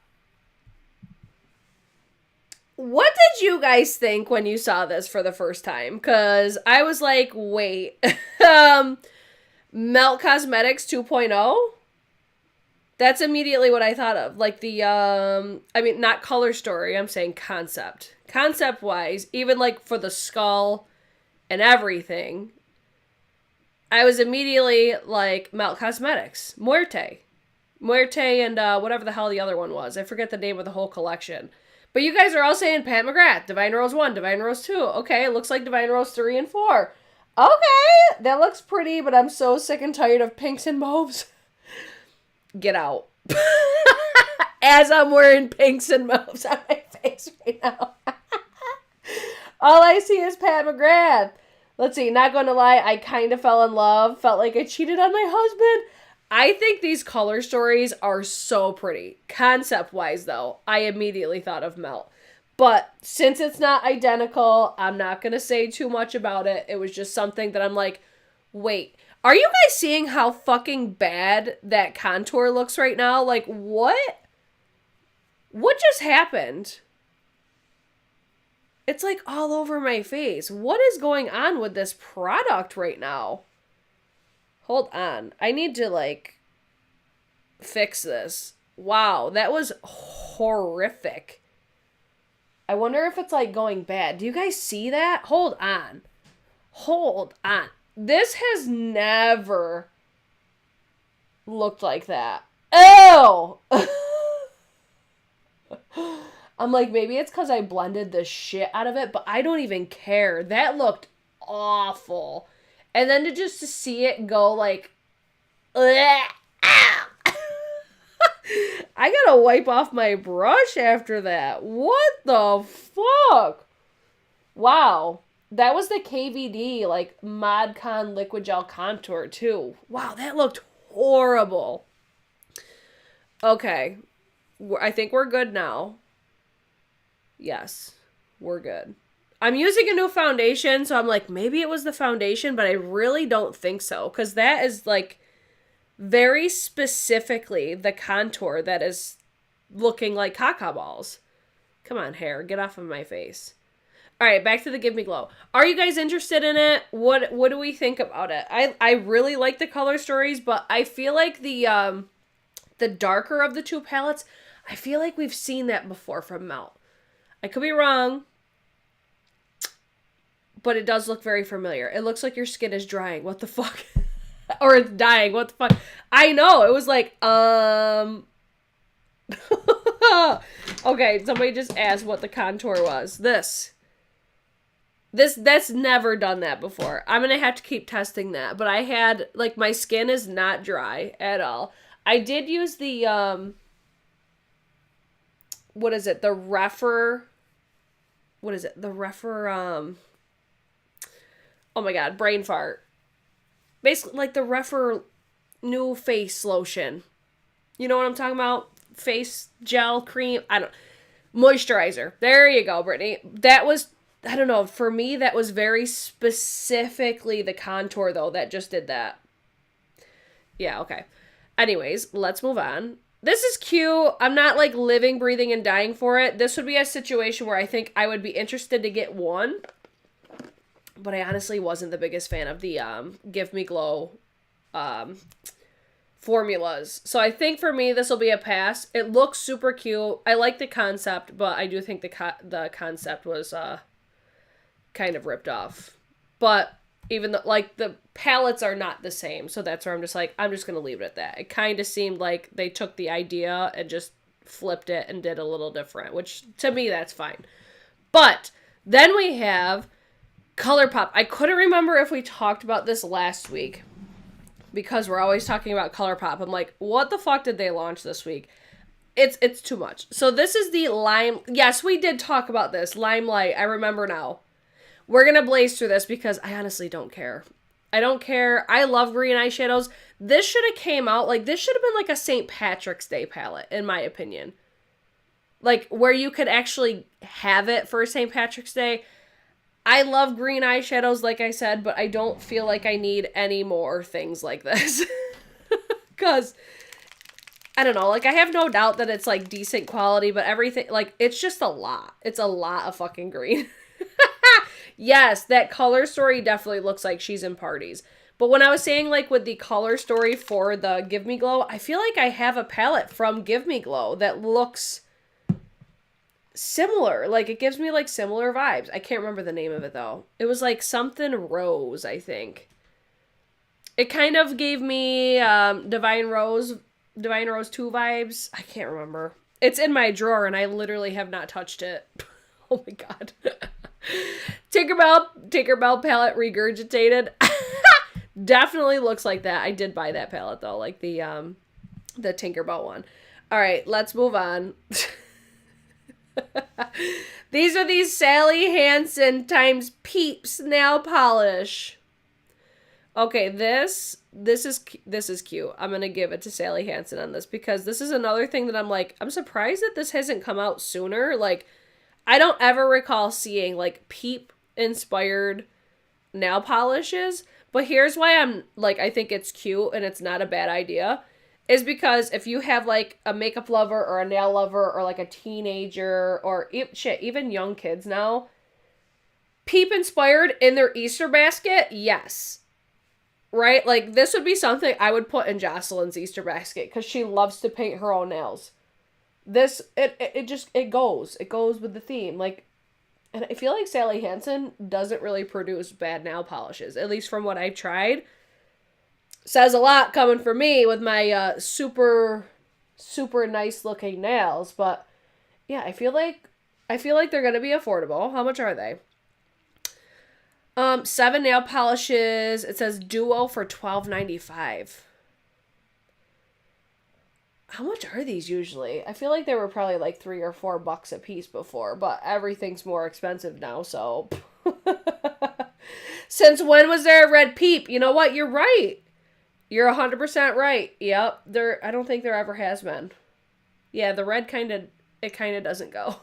What did you guys think when you saw this for the first time? Because I was like, wait. Melt Cosmetics 2.0? That's immediately what I thought of. Like the, I mean, not color story. I'm saying concept. Concept-wise, even like for the skull and everything, I was immediately like, Melt Cosmetics. Muerte and whatever the hell the other one was. I forget the name of the whole collection. But you guys are all saying Pat McGrath, Divine Rose 1, Divine Rose 2. Okay, it looks like Divine Rose 3 and 4. Okay, that looks pretty, but I'm so sick and tired of pinks and mauves. Get out. As I'm wearing pinks and mauves on my face right now. All I see is Pat McGrath. Let's see, not gonna lie, I kind of fell in love. Felt like I cheated on my husband. I think these color stories are so pretty. Concept-wise, though, I immediately thought of Melt. But since it's not identical, I'm not going to say too much about it. It was just something that I'm like, wait, are you guys seeing how fucking bad that contour looks right now? Like, what? What just happened? It's like all over my face. What is going on with this product right now? Hold on. I need to, like, fix this. Wow, that was horrific. I wonder if it's, like, going bad. Do you guys see that? Hold on. Hold on. This has never looked like that. Ew! I'm like, maybe it's because I blended the shit out of it, but I don't even care. That looked awful. And then to see it go like, I gotta wipe off my brush after that. What the fuck? Wow. That was the KVD, like, Mod Con Liquid Gel Contour, too. Wow, that looked horrible. Okay. I think we're good now. Yes, we're good. I'm using a new foundation, so I'm like, maybe it was the foundation, but I really don't think so. Because that is, like, very specifically the contour that is looking like caca balls. Come on, hair. Get off of my face. All right, back to the Give Me Glow. Are you guys interested in it? What do we think about it? I really like the color stories, but I feel like the darker of the two palettes, I feel like we've seen that before from Melt. I could be wrong, but it does look very familiar. It looks like your skin is drying. What the fuck? Or it's dying. What the fuck? I know. It was like, okay, somebody just asked what the contour was. That's never done that before. I'm going to have to keep testing that. But I had, like, my skin is not dry at all. I did use the, what is it? The Refer, what is it? The Refer, oh my god, brain fart. Basically, like the Refer new face lotion. You know what I'm talking about? Face gel cream. I don't. Moisturizer. There you go, Brittany. That was I don't know, for me that was very specifically the contour though that just did that. Yeah, okay. Anyways, let's move on. This is cute. I'm not like living, breathing, and dying for it. This would be a situation where I think I would be interested to get one. But I honestly wasn't the biggest fan of the Give Me Glow formulas. So I think for me, this will be a pass. It looks super cute. I like the concept, but I do think the concept was kind of ripped off. But even though, like, the palettes are not the same. So that's where I'm just like, I'm just going to leave it at that. It kind of seemed like they took the idea and just flipped it and did a little different, which to me, that's fine. But then we have Colourpop. I couldn't remember if we talked about this last week because we're always talking about Colourpop. I'm like, what the fuck did they launch this week? It's too much. So this is the Lime. Yes, we did talk about this. Limelight. I remember now. We're going to blaze through this because I honestly don't care. I don't care. I love green eyeshadows. This should have came out, like, this should have been like a St. Patrick's Day palette, in my opinion. Like, where you could actually have it for St. Patrick's Day. I love green eyeshadows, like I said, but I don't feel like I need any more things like this. Because, I don't know, like, I have no doubt that it's, like, decent quality, but everything, like, it's just a lot. It's a lot of fucking green. Yes, that color story definitely looks like she's in parties. But when I was saying, like, with the color story for the Give Me Glow, I feel like I have a palette from Give Me Glow that looks similar. Like, it gives me, like, similar vibes. I can't remember the name of it, though. It was, like, something Rose, I think. It kind of gave me Divine Rose 2 vibes. I can't remember. It's in my drawer, and I literally have not touched it. Oh, my God. Tinkerbell palette regurgitated. Definitely looks like that. I did buy that palette, though. Like, the Tinkerbell one. All right, let's move on. These are these Sally Hansen times Peeps nail polish. Okay, this is cute. I'm gonna give it to Sally Hansen on this because this is another thing that I'm like, I'm surprised that this hasn't come out sooner. Like, I don't ever recall seeing like Peep inspired nail polishes, but here's why I'm like, I think it's cute and it's not a bad idea. Is because if you have, like, a makeup lover or a nail lover or, like, a teenager or, even young kids now, Peep inspired in their Easter basket, yes. Right? Like, this would be something I would put in Jocelyn's Easter basket because she loves to paint her own nails. This, it goes. It goes with the theme. Like, and I feel like Sally Hansen doesn't really produce bad nail polishes, at least from what I've tried. Says a lot coming from me with my super nice looking nails, but yeah, I feel like they're gonna be affordable. How much are they? 7 nail polishes. It says duo for $12.95. How much are these usually? I feel like they were probably like $3 or $4 a piece before, but everything's more expensive now, so. Since when was there a red Peep? You know what? You're right. You're 100% right. Yep. I don't think there ever has been. Yeah, the red kind of doesn't go.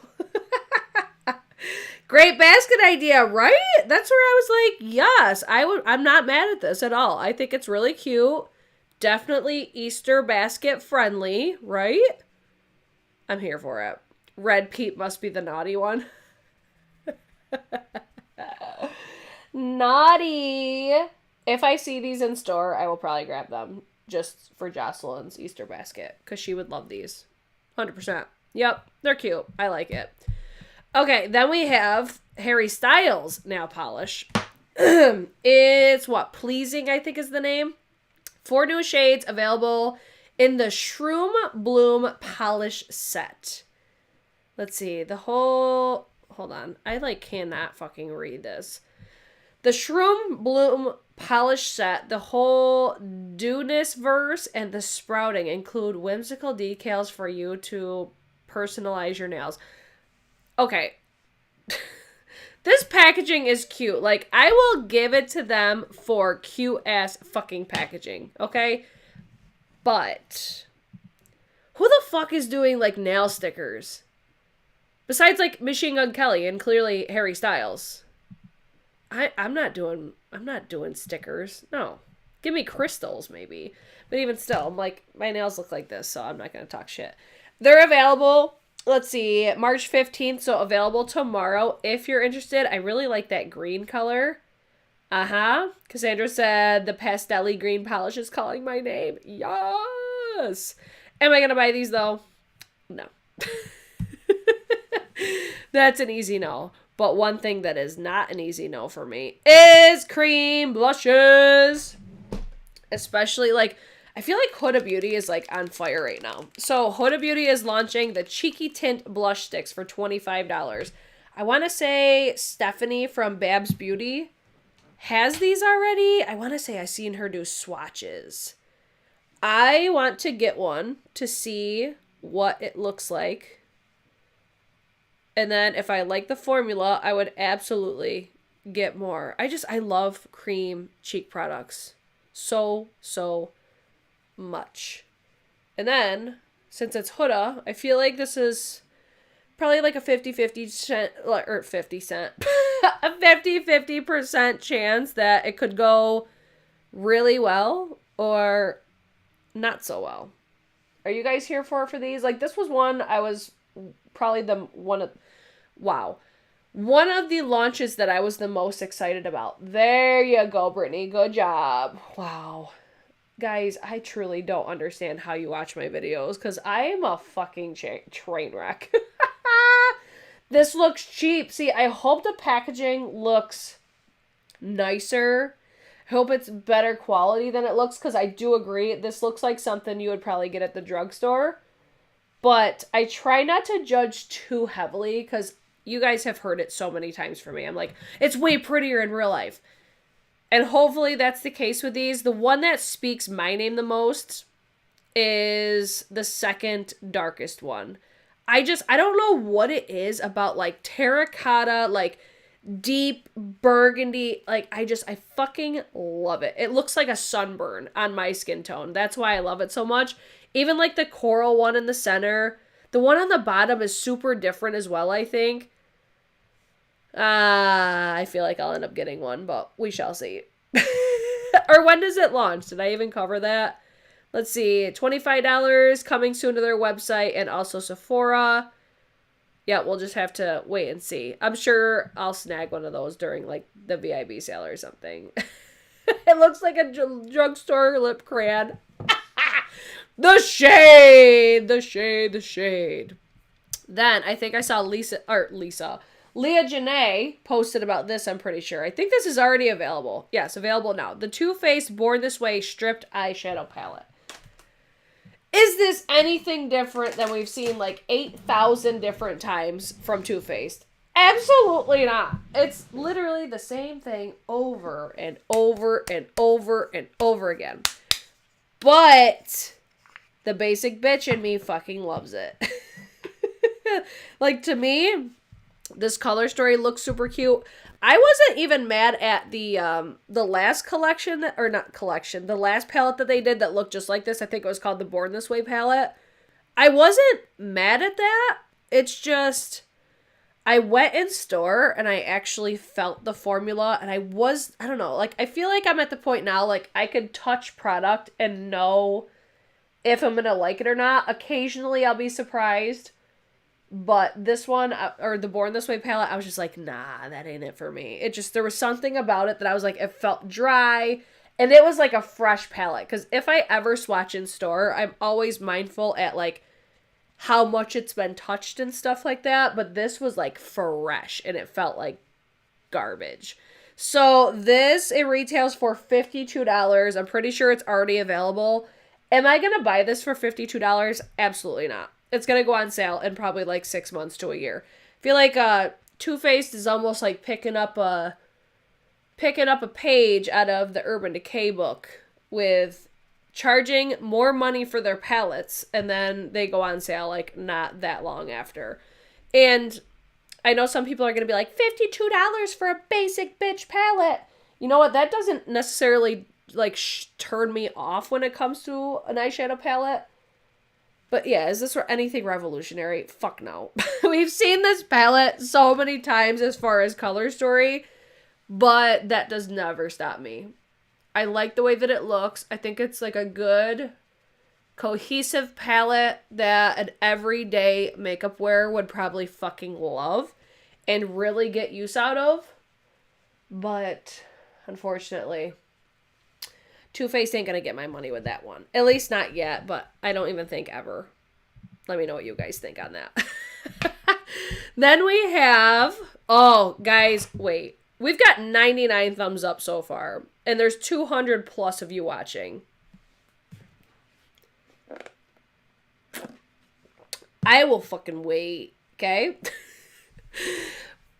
Great basket idea, right? That's where I was like, yes, I'm not mad at this at all. I think it's really cute. Definitely Easter basket friendly, right? I'm here for it. Red Peep must be the naughty one. Naughty. If I see these in store, I will probably grab them just for Jocelyn's Easter basket because she would love these. 100%. Yep, they're cute. I like it. Okay, then we have Harry Styles nail polish. It's what? Pleasing, I think is the name. 4 new shades available in the Shroom Bloom polish set. Let's see. Hold on. I cannot fucking read this. The Shroom Bloom polish set, the whole Dewdness verse, and the sprouting include whimsical decals for you to personalize your nails. Okay. This packaging is cute. Like, I will give it to them for cute-ass fucking packaging, okay? But who the fuck is doing, like, nail stickers? Besides, like, Machine Gun Kelly and clearly Harry Styles. I'm not doing stickers. No. Give me crystals, maybe. But even still, I'm like, my nails look like this, so I'm not going to talk shit. They're available, let's see, March 15th, so available tomorrow. If you're interested, I really like that green color. Cassandra said the pastel-y green polish is calling my name. Yes! Am I going to buy these, though? No. That's an easy no. But one thing that is not an easy no for me is cream blushes. Especially, like, I feel like Huda Beauty is, like, on fire right now. So, Huda Beauty is launching the Cheeky Tint Blush Sticks for $25. I want to say Stephanie from Babs Beauty has these already. I want to say I've seen her do swatches. I want to get one to see what it looks like. And then if I like the formula, I would absolutely get more. I love cream cheek products so much. And then, since it's Huda, I feel like this is probably like a 50-50 cent, or 50 cent, a 50-50% chance that it could go really well or not so well. Are you guys here for these? Like, this was one I was probably one of the launches that I was the most excited about. There you go, Brittany. Good job. Wow. Guys, I truly don't understand how you watch my videos because I am a fucking train wreck. This looks cheap. See, I hope the packaging looks nicer. I hope it's better quality than it looks because I do agree. This looks like something you would probably get at the drugstore. But I try not to judge too heavily because you guys have heard it so many times from me. I'm like, it's way prettier in real life. And hopefully that's the case with these. The one that speaks my name the most is the second darkest one. I don't know what it is about like terracotta, like deep burgundy. Like I fucking love it. It looks like a sunburn on my skin tone. That's why I love it so much. Even like the coral one in the center. The one on the bottom is super different as well, I think. I feel like I'll end up getting one, but we shall see. Or when does it launch? Did I even cover that? Let's see. $25 coming soon to their website and also Sephora. Yeah, we'll just have to wait and see. I'm sure I'll snag one of those during like the VIP sale or something. It looks like a drugstore lip crayon. The shade. Then I think I saw Leah Janae posted about this, I'm pretty sure. I think this is already available. Yes, available now. The Too Faced Born This Way Stripped Eyeshadow Palette. Is this anything different than we've seen like 8,000 different times from Too Faced? Absolutely not. It's literally the same thing over and over and over and over again. But the basic bitch in me fucking loves it. Like, to me, this color story looks super cute. I wasn't even mad at the last collection, the last palette that they did that looked just like this. I think it was called the Born This Way palette. I wasn't mad at that. It's just, I went in store and I actually felt the formula and I don't know, like, I feel like I'm at the point now, like, I could touch product and know if I'm gonna like it or not. Occasionally I'll be surprised. But this one, or the Born This Way palette, I was just like, nah, that ain't it for me. There was something about it that I was like, it felt dry. And it was like a fresh palette. Because if I ever swatch in store, I'm always mindful at like how much it's been touched and stuff like that. But this was like fresh and it felt like garbage. So it retails for $52. I'm pretty sure it's already available. Am I going to buy this for $52? Absolutely not. It's going to go on sale in probably like 6 months to a year. I feel like Too Faced is almost like picking up a page out of the Urban Decay book with charging more money for their palettes and then they go on sale like not that long after. And I know some people are going to be like, $52 for a basic bitch palette. You know what? That doesn't necessarily like turn me off when it comes to an eyeshadow palette. But yeah, is this anything revolutionary? Fuck no. We've seen this palette so many times as far as color story, but that does never stop me. I like the way that it looks. I think it's like a good cohesive palette that an everyday makeup wearer would probably fucking love and really get use out of. But unfortunately, Too Faced ain't gonna get my money with that one. At least not yet, but I don't even think ever. Let me know what you guys think on that. Then we have, oh, guys, wait. We've got 99 thumbs up so far, and there's 200 plus of you watching. I will fucking wait, okay?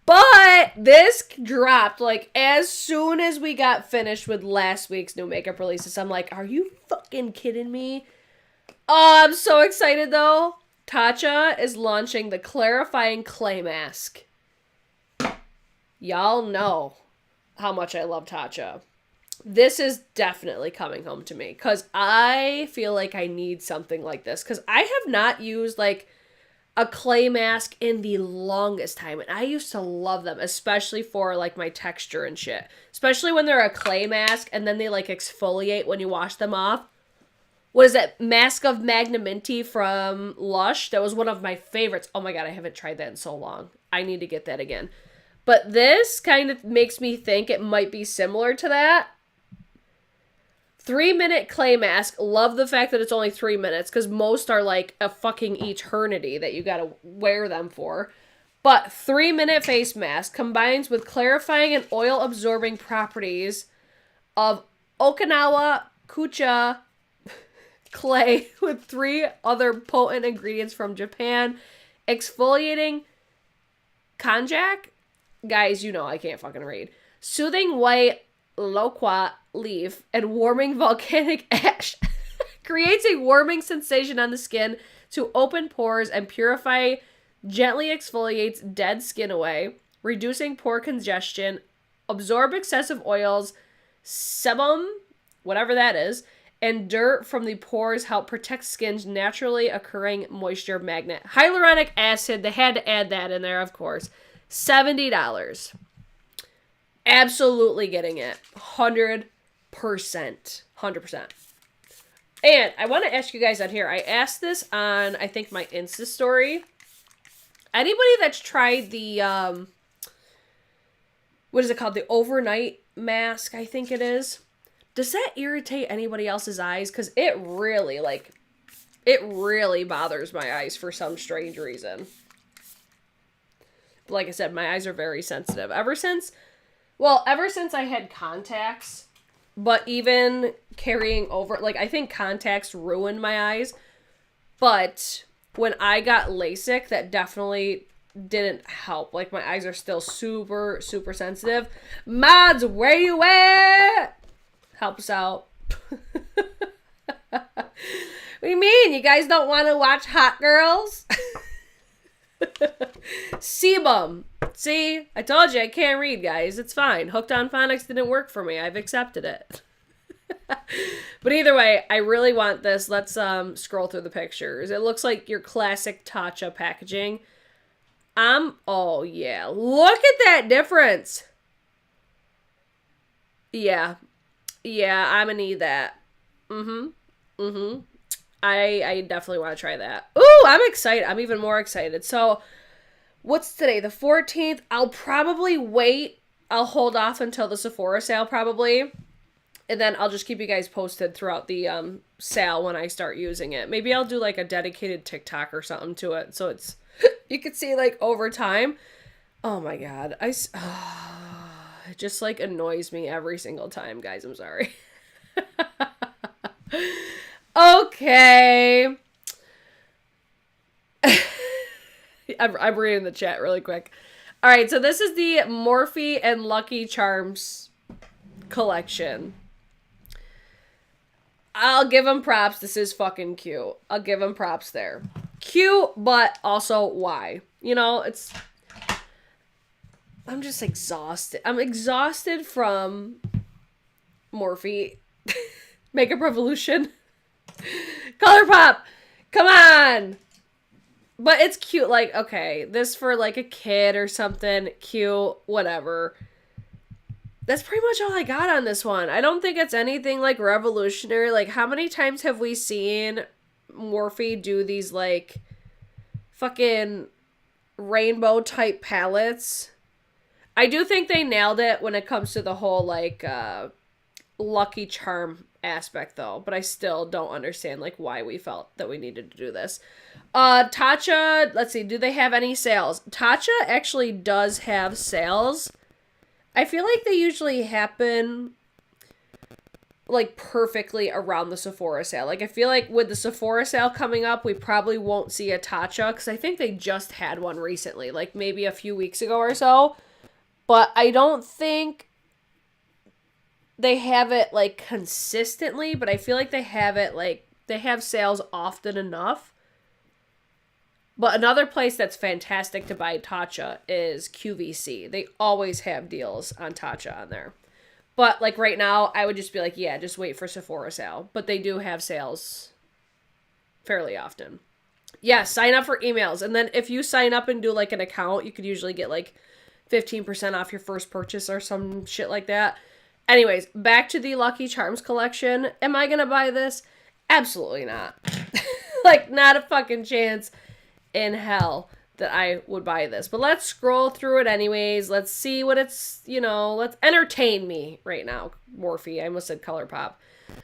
But this dropped, like, as soon as we got finished with last week's new makeup releases. I'm like, are you fucking kidding me? Oh, I'm so excited, though. Tatcha is launching the Clarifying Clay Mask. Y'all know how much I love Tatcha. This is definitely coming home to me, because I feel like I need something like this, because I have not used, like, a clay mask in the longest time, and I used to love them, especially for, like, my texture and shit. Especially when they're a clay mask, and then they, like, exfoliate when you wash them off. What is that? Mask of Magnamenti from Lush? That was one of my favorites. Oh my god, I haven't tried that in so long. I need to get that again. But this kind of makes me think it might be similar to that. 3-minute clay mask. Love the fact that it's only 3 minutes, because most are like a fucking eternity that you gotta wear them for. But 3-minute face mask combines with clarifying and oil absorbing properties of Okinawa Kucha clay with 3 other potent ingredients from Japan. Exfoliating konjac. Guys, you know I can't fucking read. Soothing white loquat leaf and warming volcanic ash creates a warming sensation on the skin to open pores and purify, gently exfoliates dead skin away, reducing pore congestion, absorb excessive oils, sebum, whatever that is, and dirt from the pores, help protect skin's naturally occurring moisture magnet. Hyaluronic acid, they had to add that in there, of course. $70. Absolutely getting it. 100%. 100%. And I want to ask you guys on here. I asked this on, I think, my Insta story. Anybody that's tried the, what is it called? The overnight mask, I think it is. Does that irritate anybody else's eyes? Because it really bothers my eyes for some strange reason. Like I said, my eyes are very sensitive. Ever since I had contacts, but even carrying over, like, I think contacts ruined my eyes. But when I got LASIK, that definitely didn't help. Like, my eyes are still super, super sensitive. Mods, where you at? Help us out. What do you mean? You guys don't want to watch Hot Girls? Sebum. See? I told you I can't read, guys. It's fine. Hooked on Phonics didn't work for me. I've accepted it. But either way, I really want this. Let's scroll through the pictures. It looks like your classic Tatcha packaging. Oh yeah. Look at that difference. Yeah. Yeah, I'm gonna need that. I definitely want to try that. Ooh, I'm excited. I'm even more excited. So, what's today? The 14th? I'll probably wait. I'll hold off until the Sephora sale, probably. And then I'll just keep you guys posted throughout the sale when I start using it. Maybe I'll do, like, a dedicated TikTok or something to it. So it's, you can see, like, over time. Oh, my God. It just, like, annoys me every single time, guys. I'm sorry. Okay. I'm reading the chat really quick. All right, so this is the Morphe and Lucky Charms collection. I'll give them props. This is fucking cute. I'll give them props there. Cute, but also why? You know, I'm just exhausted. I'm exhausted from Morphe, Makeup Revolution, Colourpop, Come on! But it's cute. Like, okay, this for like a kid or something. Cute, whatever. That's pretty much all I got on this one. I don't think it's anything like revolutionary. Like, how many times have we seen Morphe do these like fucking rainbow type palettes? I do think they nailed it when it comes to the whole like Lucky Charm aspect though, but I still don't understand like why we felt that we needed to do this. Tatcha, let's see, do they have any sales? Tatcha actually does have sales. I feel like they usually happen like perfectly around the Sephora sale. Like I feel like with the Sephora sale coming up, we probably won't see a Tatcha because I think they just had one recently, like maybe a few weeks ago or so. But I don't think they have it like consistently, but I feel like they have it like they have sales often enough. But another place that's fantastic to buy Tatcha is QVC. They always have deals on Tatcha on there. But like right now, I would just be like, yeah, just wait for Sephora sale. But they do have sales fairly often. Yeah, sign up for emails. And then if you sign up and do like an account, you could usually get like 15% off your first purchase or some shit like that. Anyways, back to the Lucky Charms collection. Am I going to buy this? Absolutely not. Like, not a fucking chance in hell that I would buy this. But let's scroll through it anyways. Let's see what it's, you know, let's entertain me right now. Morphe, I almost said Colourpop.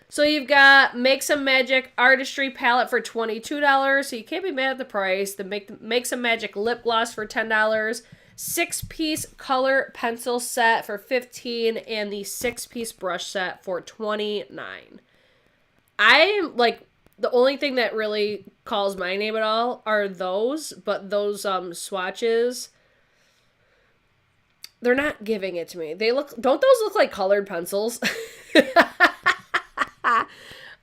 So you've got Make Some Magic Artistry Palette for $22. So you can't be mad at the price. The Make Some Magic Lip Gloss for $10. 6-piece color pencil set for $15, and the 6-piece brush set for $29. I'm like, the only thing that really calls my name at all are those, but those swatches, they're not giving it to me. Don't those look like colored pencils?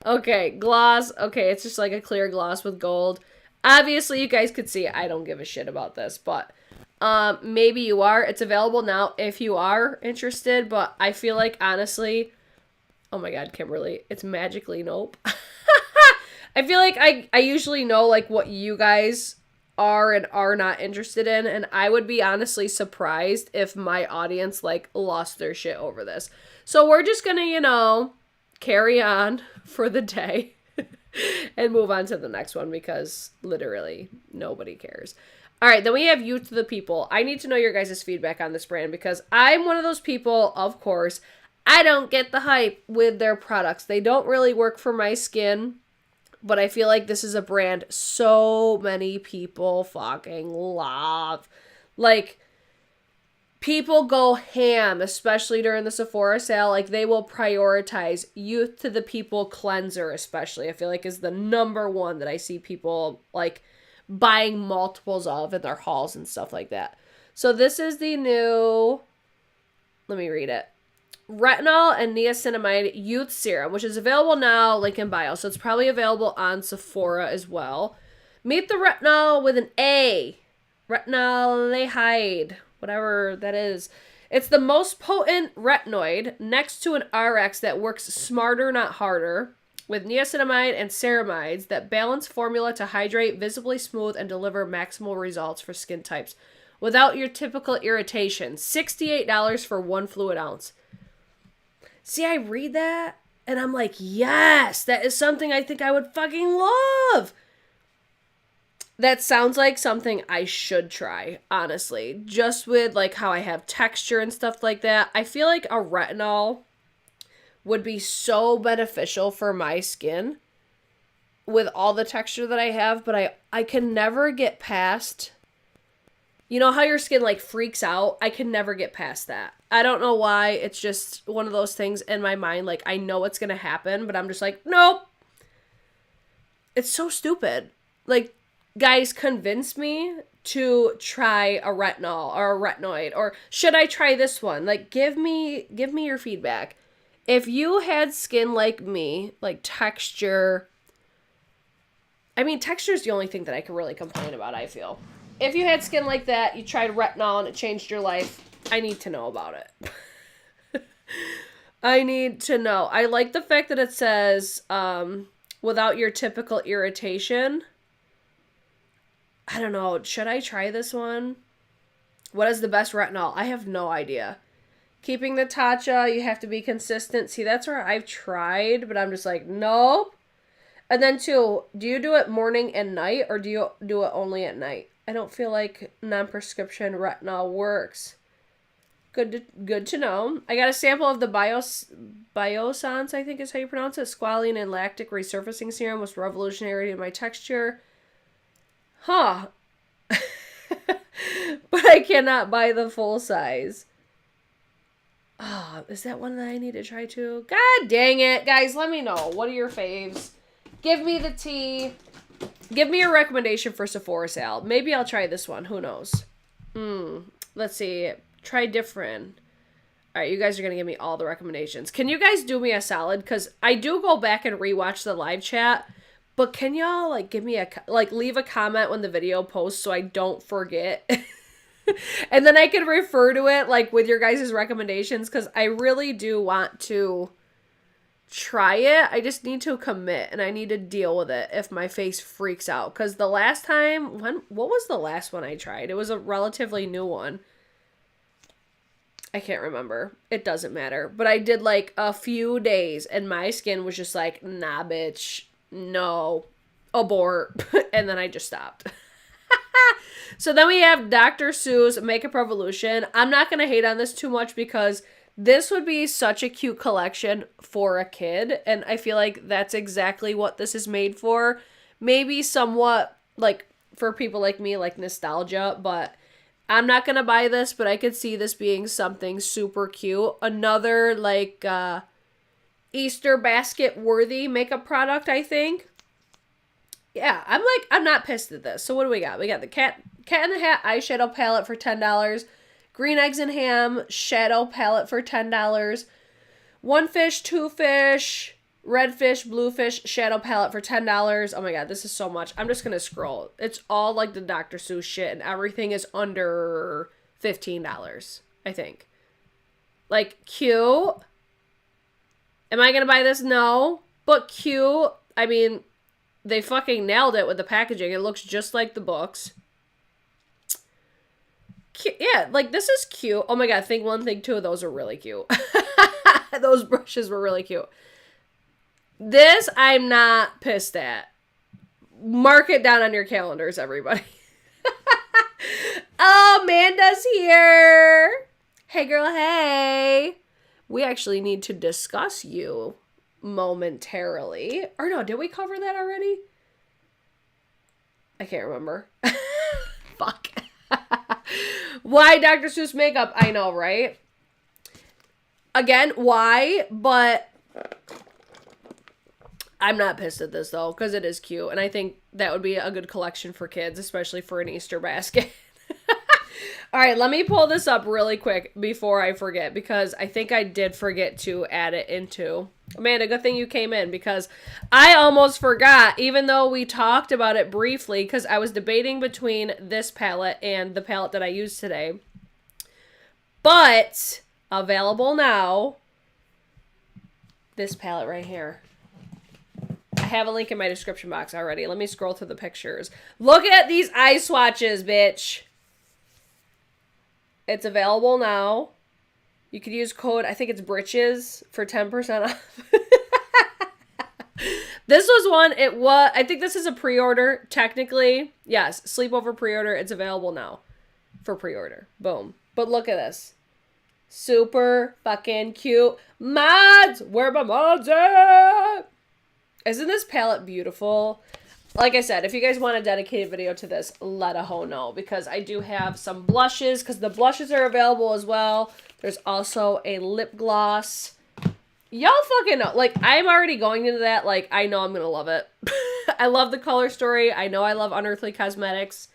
Okay, gloss. Okay, it's just like a clear gloss with gold. Obviously, you guys could see I don't give a shit about this, but maybe you are. It's available now if you are interested, but I feel like, honestly, oh my god, Kimberly, it's magically nope. I feel like I usually know, like, what you guys are and are not interested in, and I would be honestly surprised if my audience, like, lost their shit over this. So we're just gonna, you know, carry on for the day and move on to the next one because literally nobody cares. All right, then we have Youth to the People. I need to know your guys' feedback on this brand because I'm one of those people, of course, I don't get the hype with their products. They don't really work for my skin, but I feel like this is a brand so many people fucking love. Like, people go ham, especially during the Sephora sale. Like, they will prioritize Youth to the People cleanser, especially. I feel like is the number one that I see people, like, buying multiples of in their hauls and stuff like that. So this is the new, let me read it. Retinol and niacinamide Youth Serum, which is available now, link in bio. So it's probably available on Sephora as well. Meet the retinol with an A. Retinaldehyde, whatever that is. It's the most potent retinoid next to an RX that works smarter, not harder, with niacinamide and ceramides that balance formula to hydrate, visibly smooth, and deliver maximal results for skin types without your typical irritation. $68 for 1 fluid ounce. See, I read that, and I'm like, yes, that is something I think I would fucking love. That sounds like something I should try, honestly. Just with, like, how I have texture and stuff like that. I feel like a retinol would be so beneficial for my skin with all the texture that I have, but I can never get past, you know how your skin, like, freaks out? I can never get past that. I don't know why. It's just one of those things in my mind. Like, I know it's going to happen, but I'm just like, nope. It's so stupid. Like, guys, convince me to try a retinol or a retinoid, or should I try this one? Like, give me your feedback. If you had skin like me, like texture, I mean, texture is the only thing that I can really complain about, I feel. If you had skin like that, you tried retinol and it changed your life, I need to know about it. I need to know. I like the fact that it says, without your typical irritation. I don't know. Should I try this one? What is the best retinol? I have no idea. Keeping the Tatcha, you have to be consistent. See, that's where I've tried, but I'm just like, nope. And then two, do you do it morning and night, or do you do it only at night? I don't feel like non-prescription retinol works. Good to know. I got a sample of the Biossance, I think is how you pronounce it. Squalene and lactic resurfacing serum was revolutionary in my texture. Huh. But I cannot buy the full size. Oh, is that one that I need to try too? God dang it. Guys, let me know. What are your faves? Give me the tea. Give me a recommendation for Sephora sale. Maybe I'll try this one. Who knows? Let's see. Try different. All right, you guys are going to give me all the recommendations. Can you guys do me a solid? Because I do go back and rewatch the live chat. But can y'all, like, give me a... Like, leave a comment when the video posts so I don't forget. And then I can refer to it, like, with your guys' recommendations. Because I really do want to try it. I just need to commit. And I need to deal with it if my face freaks out. Because the last time... What was the last one I tried? It was a relatively new one. I can't remember. It doesn't matter. But I did like a few days and my skin was just like, nah, bitch. No. Abort. And then I just stopped. So then we have Dr. Seuss Makeup Revolution. I'm not going to hate on this too much because this would be such a cute collection for a kid. And I feel like that's exactly what this is made for. Maybe somewhat like for people like me, like nostalgia, but I'm not going to buy this, but I could see this being something super cute. Another, like, Easter basket worthy makeup product, I think. Yeah, I'm not pissed at this. So what do we got? We got the Cat in the Hat eyeshadow palette for $10. Green Eggs and Ham shadow palette for $10. One Fish, Two Fish, Red Fish, Blue Fish shadow palette for $10. Oh my god, this is so much. I'm just going to scroll. It's all like the Dr. Seuss shit and everything is under $15, I think. Like, cute. Am I going to buy this? No. But cute. I mean, they fucking nailed it with the packaging. It looks just like the books. Cute. Yeah, like, this is cute. Oh my god, Thing 1, Thing 2, those are really cute. Those brushes were really cute. This, I'm not pissed at. Mark it down on your calendars, everybody. Oh, Amanda's here. Hey, girl, hey. We actually need to discuss you momentarily. Or no, did we cover that already? I can't remember. Fuck. Why Dr. Seuss makeup? I know, right? Again, why? But I'm not pissed at this, though, because it is cute. And I think that would be a good collection for kids, especially for an Easter basket. All right, let me pull this up really quick before I forget, because I think I did forget to add it into... Amanda, good thing you came in, because I almost forgot, even though we talked about it briefly, because I was debating between this palette and the palette that I used today. But, available now, this palette right here. I have a link in my description box already. Let me scroll through the pictures. Look at these eye swatches, bitch. It's available now. You could use code, I think it's BRITCHES, for 10% off. This was one, I think this is a pre-order, technically. Yes, sleepover pre-order. It's available now for pre-order. Boom. But look at this. Super fucking cute. Mods! Where my mods at? Isn't this palette beautiful? Like I said, if you guys want a dedicated video to this, let a hoe know. Because I do have some blushes, because the blushes are available as well. There's also a lip gloss. Y'all fucking know. Like, I'm already going into that. Like, I know I'm going to love it. I love the color story. I know I love Unearthly Cosmetics.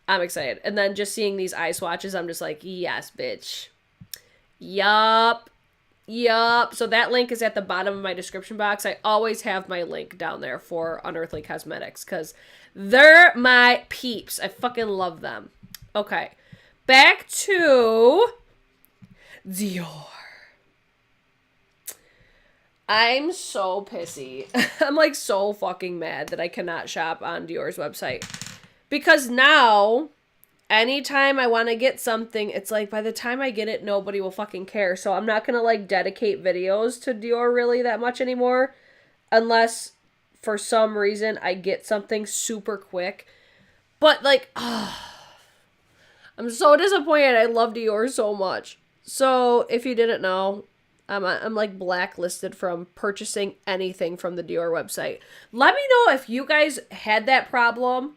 I'm excited. And then just seeing these eye swatches, I'm just like, yes, bitch. Yup. Yup. So that link is at the bottom of my description box. I always have my link down there for Unearthly Cosmetics because they're my peeps. I fucking love them. Okay. Back to Dior. I'm so pissy. I'm like so fucking mad that I cannot shop on Dior's website. Because now, anytime I want to get something, it's like by the time I get it, nobody will fucking care. So I'm not going to like dedicate videos to Dior really that much anymore. Unless for some reason I get something super quick. But like, I'm so disappointed. I love Dior so much. So if you didn't know, I'm like blacklisted from purchasing anything from the Dior website. Let me know if you guys had that problem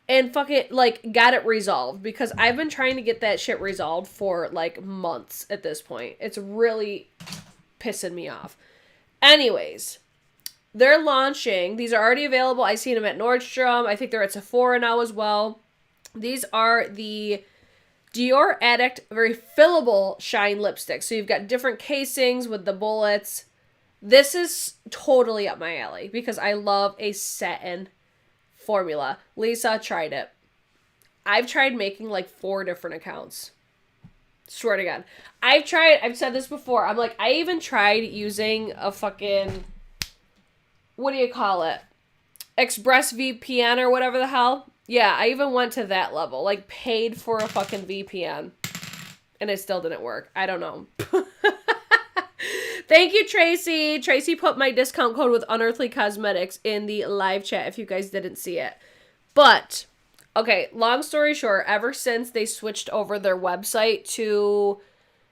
and fucking like got it resolved, because I've been trying to get that shit resolved for like months at this point. It's really pissing me off. Anyways, they're launching. These are already available. I've seen them at Nordstrom. I think they're at Sephora now as well. These are the Dior Addict very fillable shine lipstick. So you've got different casings with the bullets. This is totally up my alley because I love a satin formula. Lisa tried it. I've tried making like 4 different accounts. Swear to God. I've said this before. I'm like, I even tried using a fucking, what do you call it? Express VPN or whatever the hell. Yeah, I even went to that level. Like, paid for a fucking VPN. And it still didn't work. I don't know. Thank you, Tracy. Tracy put my discount code with Unearthly Cosmetics in the live chat if you guys didn't see it. But, okay, long story short, ever since they switched over their website to,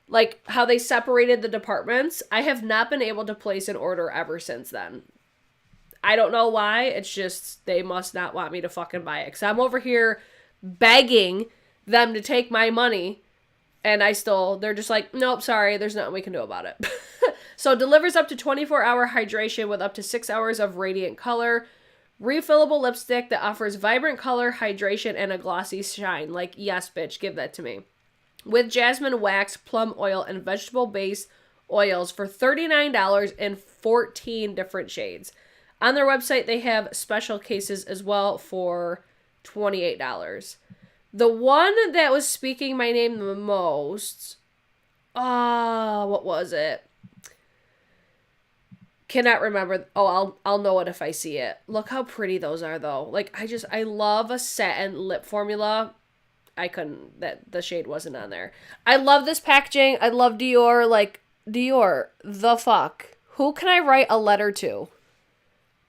like, how they separated the departments, I have not been able to place an order ever since then. I don't know why. It's just they must not want me to fucking buy it. Because I'm over here begging them to take my money. And they're just like, nope, sorry. There's nothing we can do about it. So it delivers up to 24-hour hydration with up to 6 hours of radiant color. Refillable lipstick that offers vibrant color, hydration, and a glossy shine. Like, yes, bitch, give that to me. With jasmine wax, plum oil, and vegetable-based oils for $39 in 14 different shades. On their website, they have special cases as well for $28. The one that was speaking my name the most, what was it? Cannot remember. Oh, I'll know it if I see it. Look how pretty those are, though. Like, I love a satin lip formula. I couldn't, the shade wasn't on there. I love this packaging. I love Dior. Like, Dior, the fuck? Who can I write a letter to?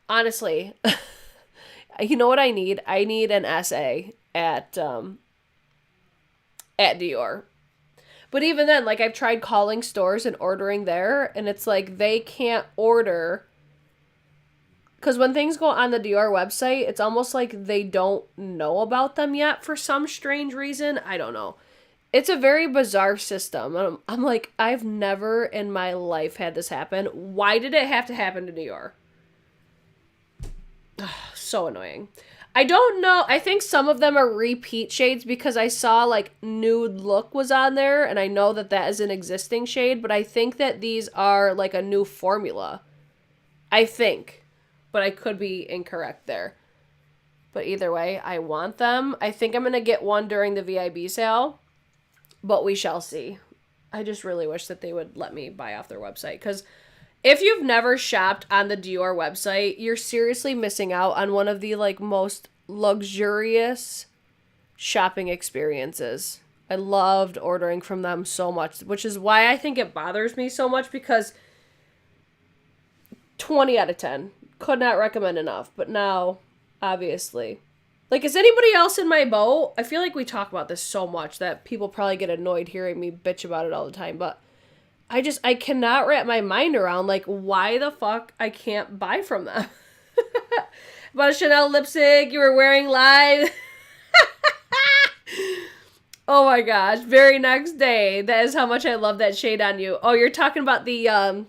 Honestly, you know what I need? I need an essay at Dior. But even then, like, I've tried calling stores and ordering there, and it's like they can't order. Because when things go on the Dior website, it's almost like they don't know about them yet for some strange reason. I don't know. It's a very bizarre system. I'm like, I've never in my life had this happen. Why did it have to happen to Dior? So annoying. I don't know. I think some of them are repeat shades because I saw like Nude Look was on there, and I know that is an existing shade, but I think that these are like a new formula. I think, but I could be incorrect there. But either way, I want them. I think I'm going to get one during the VIP sale, but we shall see. I just really wish that they would let me buy off their website, because if you've never shopped on the Dior website, you're seriously missing out on one of the like most luxurious shopping experiences. I loved ordering from them so much, which is why I think it bothers me so much, because 20 out of 10. Could not recommend enough. But now, obviously, like, is anybody else in my boat? I feel like we talk about this so much that people probably get annoyed hearing me bitch about it all the time, but I cannot wrap my mind around, like, why the fuck I can't buy from them. About a Chanel lipstick you were wearing live. Oh my gosh. Very next day. That is how much I love that shade on you. Oh, you're talking about the, I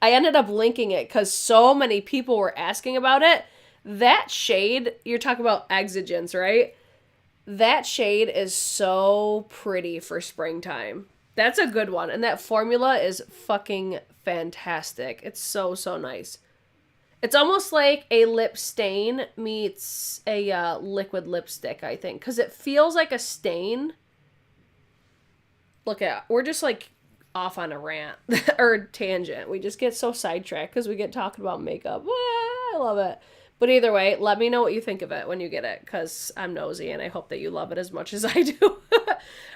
ended up linking it because so many people were asking about it. That shade, you're talking about Exigence, right? That shade is so pretty for springtime. That's a good one. And that formula is fucking fantastic. It's so, so nice. It's almost like a lip stain meets a liquid lipstick, I think. Because it feels like a stain. Look at, we're just like off on a rant or tangent. We just get so sidetracked because we get talking about makeup. I love it. But either way, let me know what you think of it when you get it, because I'm nosy and I hope that you love it as much as I do.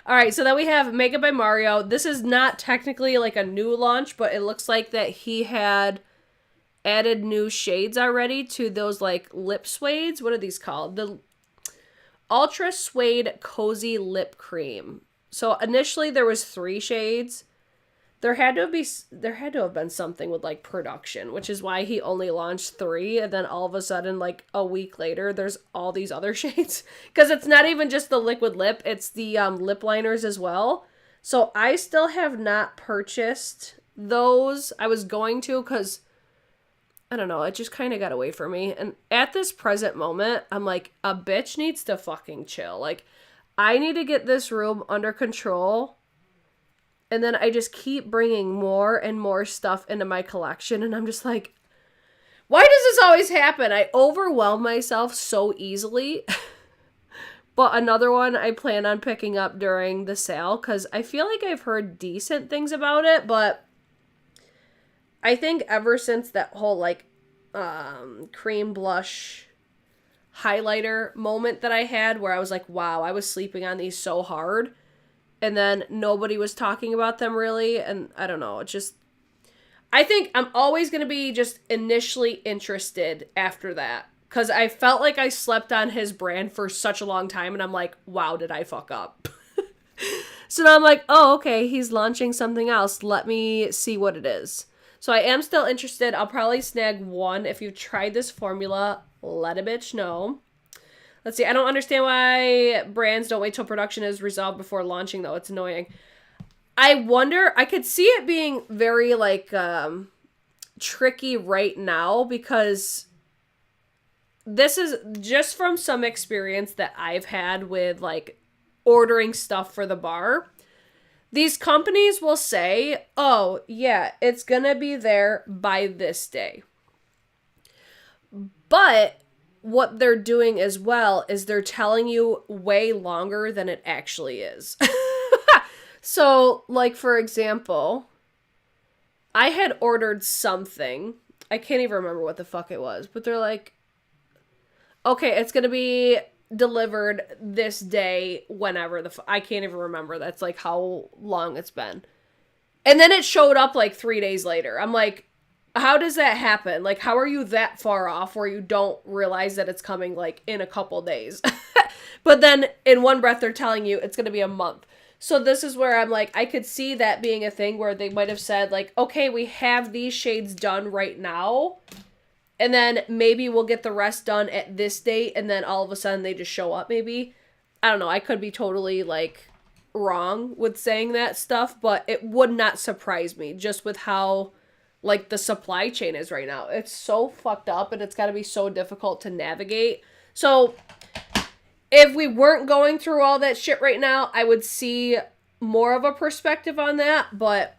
All right, so then we have Makeup by Mario. This is not technically like a new launch, but it looks like that he had added new shades already to those like lip suedes. What are these called? The Ultra Suede Cozy Lip Cream. So initially there was 3 shades. There had to have been something with like production, which is why he only launched 3, and then all of a sudden, like a week later, there's all these other shades. Because it's not even just the liquid lip, it's the lip liners as well. So I still have not purchased those. I was going to, because I don't know, it just kind of got away from me. And at this present moment, I'm like, a bitch needs to fucking chill. Like, I need to get this room under control. And then I just keep bringing more and more stuff into my collection. And I'm just like, why does this always happen? I overwhelm myself so easily. But another one I plan on picking up during the sale, because I feel like I've heard decent things about it. But I think ever since that whole like cream blush highlighter moment that I had, where I was like, wow, I was sleeping on these so hard. And then nobody was talking about them really. And I don't know. It just, I think I'm always going to be just initially interested after that. Because I felt like I slept on his brand for such a long time. And I'm like, wow, did I fuck up? So now I'm like, oh, okay, he's launching something else. Let me see what it is. So I am still interested. I'll probably snag one. If you've tried this formula, let a bitch know. Let's see. I don't understand why brands don't wait till production is resolved before launching, though. It's annoying. I wonder, I could see it being very, like, tricky right now, because this is just from some experience that I've had with, like, ordering stuff for the bar. These companies will say, oh, yeah, it's gonna be there by this day. But what they're doing as well is they're telling you way longer than it actually is. So, like, for example, I had ordered something. I can't even remember what the fuck it was, but they're like, okay, it's going to be delivered this day, whenever I can't even remember. That's like how long it's been. And then it showed up like 3 days later. I'm like, how does that happen? Like, how are you that far off where you don't realize that it's coming like in a couple days? But then in one breath, they're telling you it's going to be a month. So this is where I'm like, I could see that being a thing where they might have said like, okay, we have these shades done right now. And then maybe we'll get the rest done at this date. And then all of a sudden they just show up maybe. I don't know. I could be totally like wrong with saying that stuff, but it would not surprise me just with how like the supply chain is right now. It's so fucked up and it's got to be so difficult to navigate. So if we weren't going through all that shit right now, I would see more of a perspective on that, but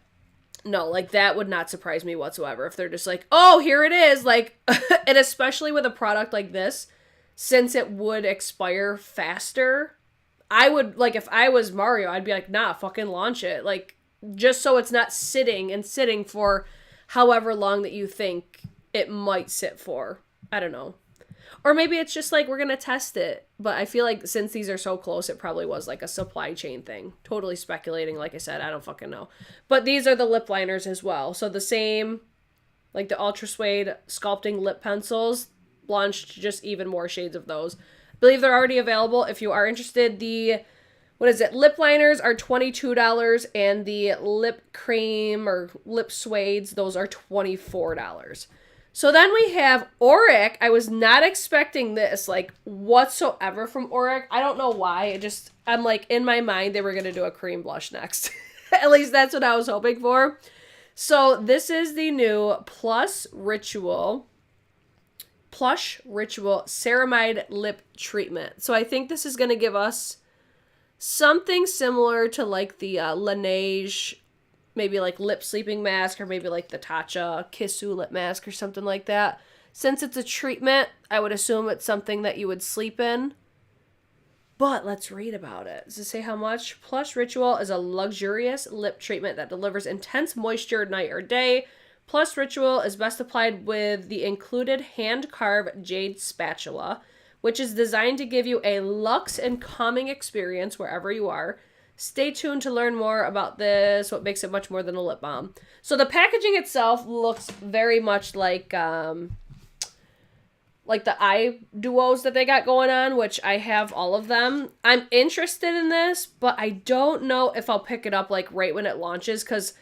no, like that would not surprise me whatsoever if they're just like, oh, here it is. Like, and especially with a product like this, since it would expire faster, I would, like, if I was Mario, I'd be like, nah, fucking launch it. Like, just so it's not sitting for however long that you think it might sit for. I don't know. Or maybe it's just like, we're going to test it. But I feel like since these are so close, it probably was like a supply chain thing. Totally speculating. Like I said, I don't fucking know. But these are the lip liners as well. So the same, like the Ultra Suede Sculpting Lip Pencils, launched just even more shades of those. I believe they're already available. If you are interested, the, what is it? Lip liners are $22 and the lip cream or lip suedes, those are $24. So then we have Auric. I was not expecting this, like, whatsoever from Auric. I don't know why. It just, I'm like, in my mind, they were going to do a cream blush next. At least that's what I was hoping for. So this is the new Plush Ritual Ceramide Lip Treatment. So I think this is going to give us something similar to, like, the Laneige, maybe like lip sleeping mask, or maybe like the Tatcha Kissu lip mask or something like that. Since it's a treatment, I would assume it's something that you would sleep in. But let's read about it. Does it say how much? Plush Ritual is a luxurious lip treatment that delivers intense moisture night or day. Plus Ritual is best applied with the included hand-carved jade spatula, which is designed to give you a luxe and calming experience wherever you are. Stay tuned to learn more about this, what makes it much more than a lip balm. So the packaging itself looks very much like the eye duos that they got going on, which I have all of them. I'm interested in this, but I don't know if I'll pick it up like right when it launches, because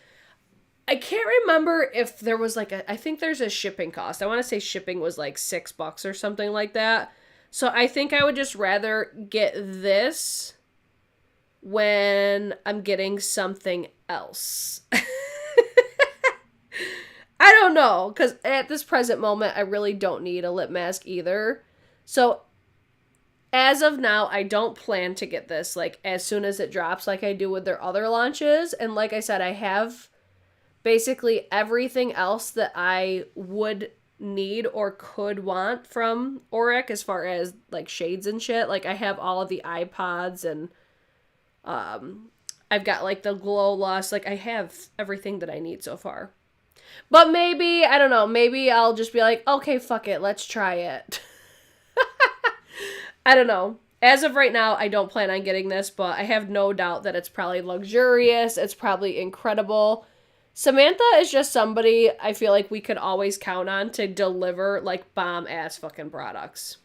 I can't remember if there was like I think there's a shipping cost. I want to say shipping was like $6 or something like that. So I think I would just rather get this when I'm getting something else. I don't know, because at this present moment, I really don't need a lip mask either. So as of now, I don't plan to get this like as soon as it drops like I do with their other launches. And like I said, I have basically everything else that I would need or could want from Auric as far as like shades and shit. Like I have all of the iPods and I've got like the Glow Lust. Like I have everything that I need so far. But maybe, I don't know, maybe I'll just be like, okay, fuck it, let's try it. I don't know. As of right now, I don't plan on getting this, but I have no doubt that it's probably luxurious. It's probably incredible. Samantha is just somebody I feel like we could always count on to deliver like bomb-ass fucking products.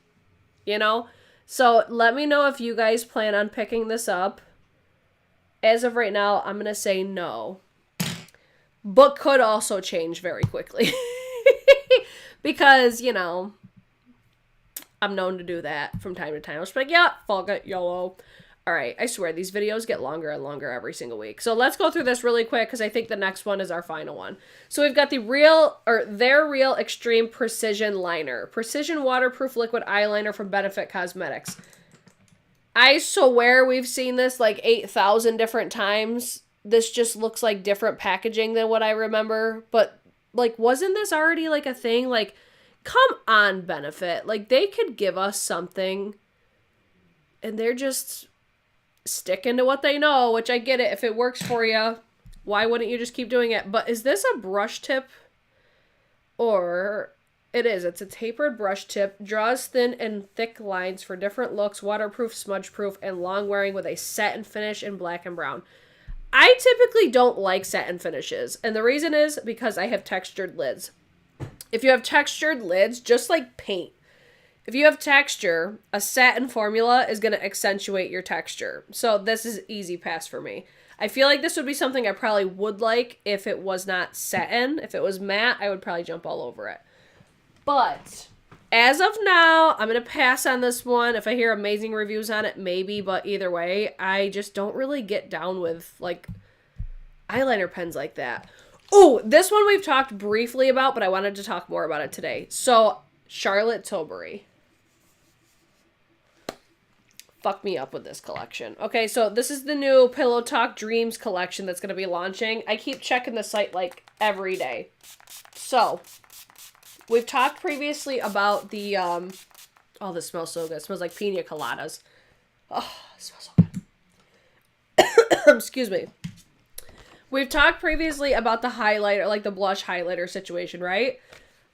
You know? So let me know if you guys plan on picking this up. As of right now, I'm going to say no. But could also change very quickly. Because, you know, I'm known to do that from time to time. I was like, yeah, fuck it, YOLO. Alright, I swear, these videos get longer and longer every single week. So let's go through this really quick, because I think the next one is our final one. So we've got the Their Real Extreme Precision Liner. Precision waterproof liquid eyeliner from Benefit Cosmetics. I swear we've seen this like 8,000 different times. This just looks like different packaging than what I remember. But, like, wasn't this already, like, a thing? Like, come on, Benefit. Like, they could give us something. And they're just sticking to what they know, which I get it. If it works for you, why wouldn't you just keep doing it? But is this a brush tip? Or it is. It's a tapered brush tip. Draws thin and thick lines for different looks. Waterproof, smudge-proof, and long-wearing with a satin finish in black and brown. I typically don't like satin finishes, and the reason is because I have textured lids. If you have textured lids, just like paint, if you have texture, a satin formula is going to accentuate your texture. So this is easy pass for me. I feel like this would be something I probably would like if it was not satin. If it was matte, I would probably jump all over it. But as of now, I'm going to pass on this one. If I hear amazing reviews on it, maybe. But either way, I just don't really get down with, like, eyeliner pens like that. Oh, this one we've talked briefly about, but I wanted to talk more about it today. So, Charlotte Tilbury. Fuck me up with this collection. Okay, so this is the new Pillow Talk Dreams collection that's going to be launching. I keep checking the site, like, every day. So, we've talked previously about the, oh, this smells so good. It smells like pina coladas. Oh, it smells so good. Excuse me. We've talked previously about the highlighter, like the blush highlighter situation, right?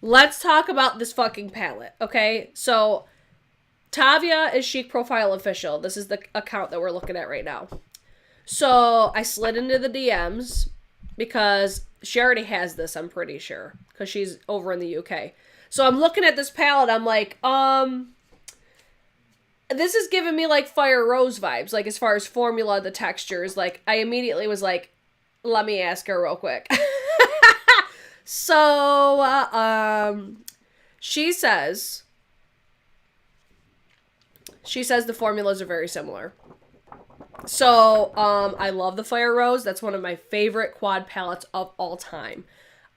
Let's talk about this fucking palette, okay? So, Tavia is Chic Profile Official. This is the account that we're looking at right now. So, I slid into the DMs because she already has this, I'm pretty sure, because she's over in the UK. So I'm looking at this palette, I'm like, this is giving me like Fire Rose vibes, like as far as formula, the textures. Like, I immediately was like, let me ask her real quick. So, she says the formulas are very similar. So, I love the Fire Rose. That's one of my favorite quad palettes of all time.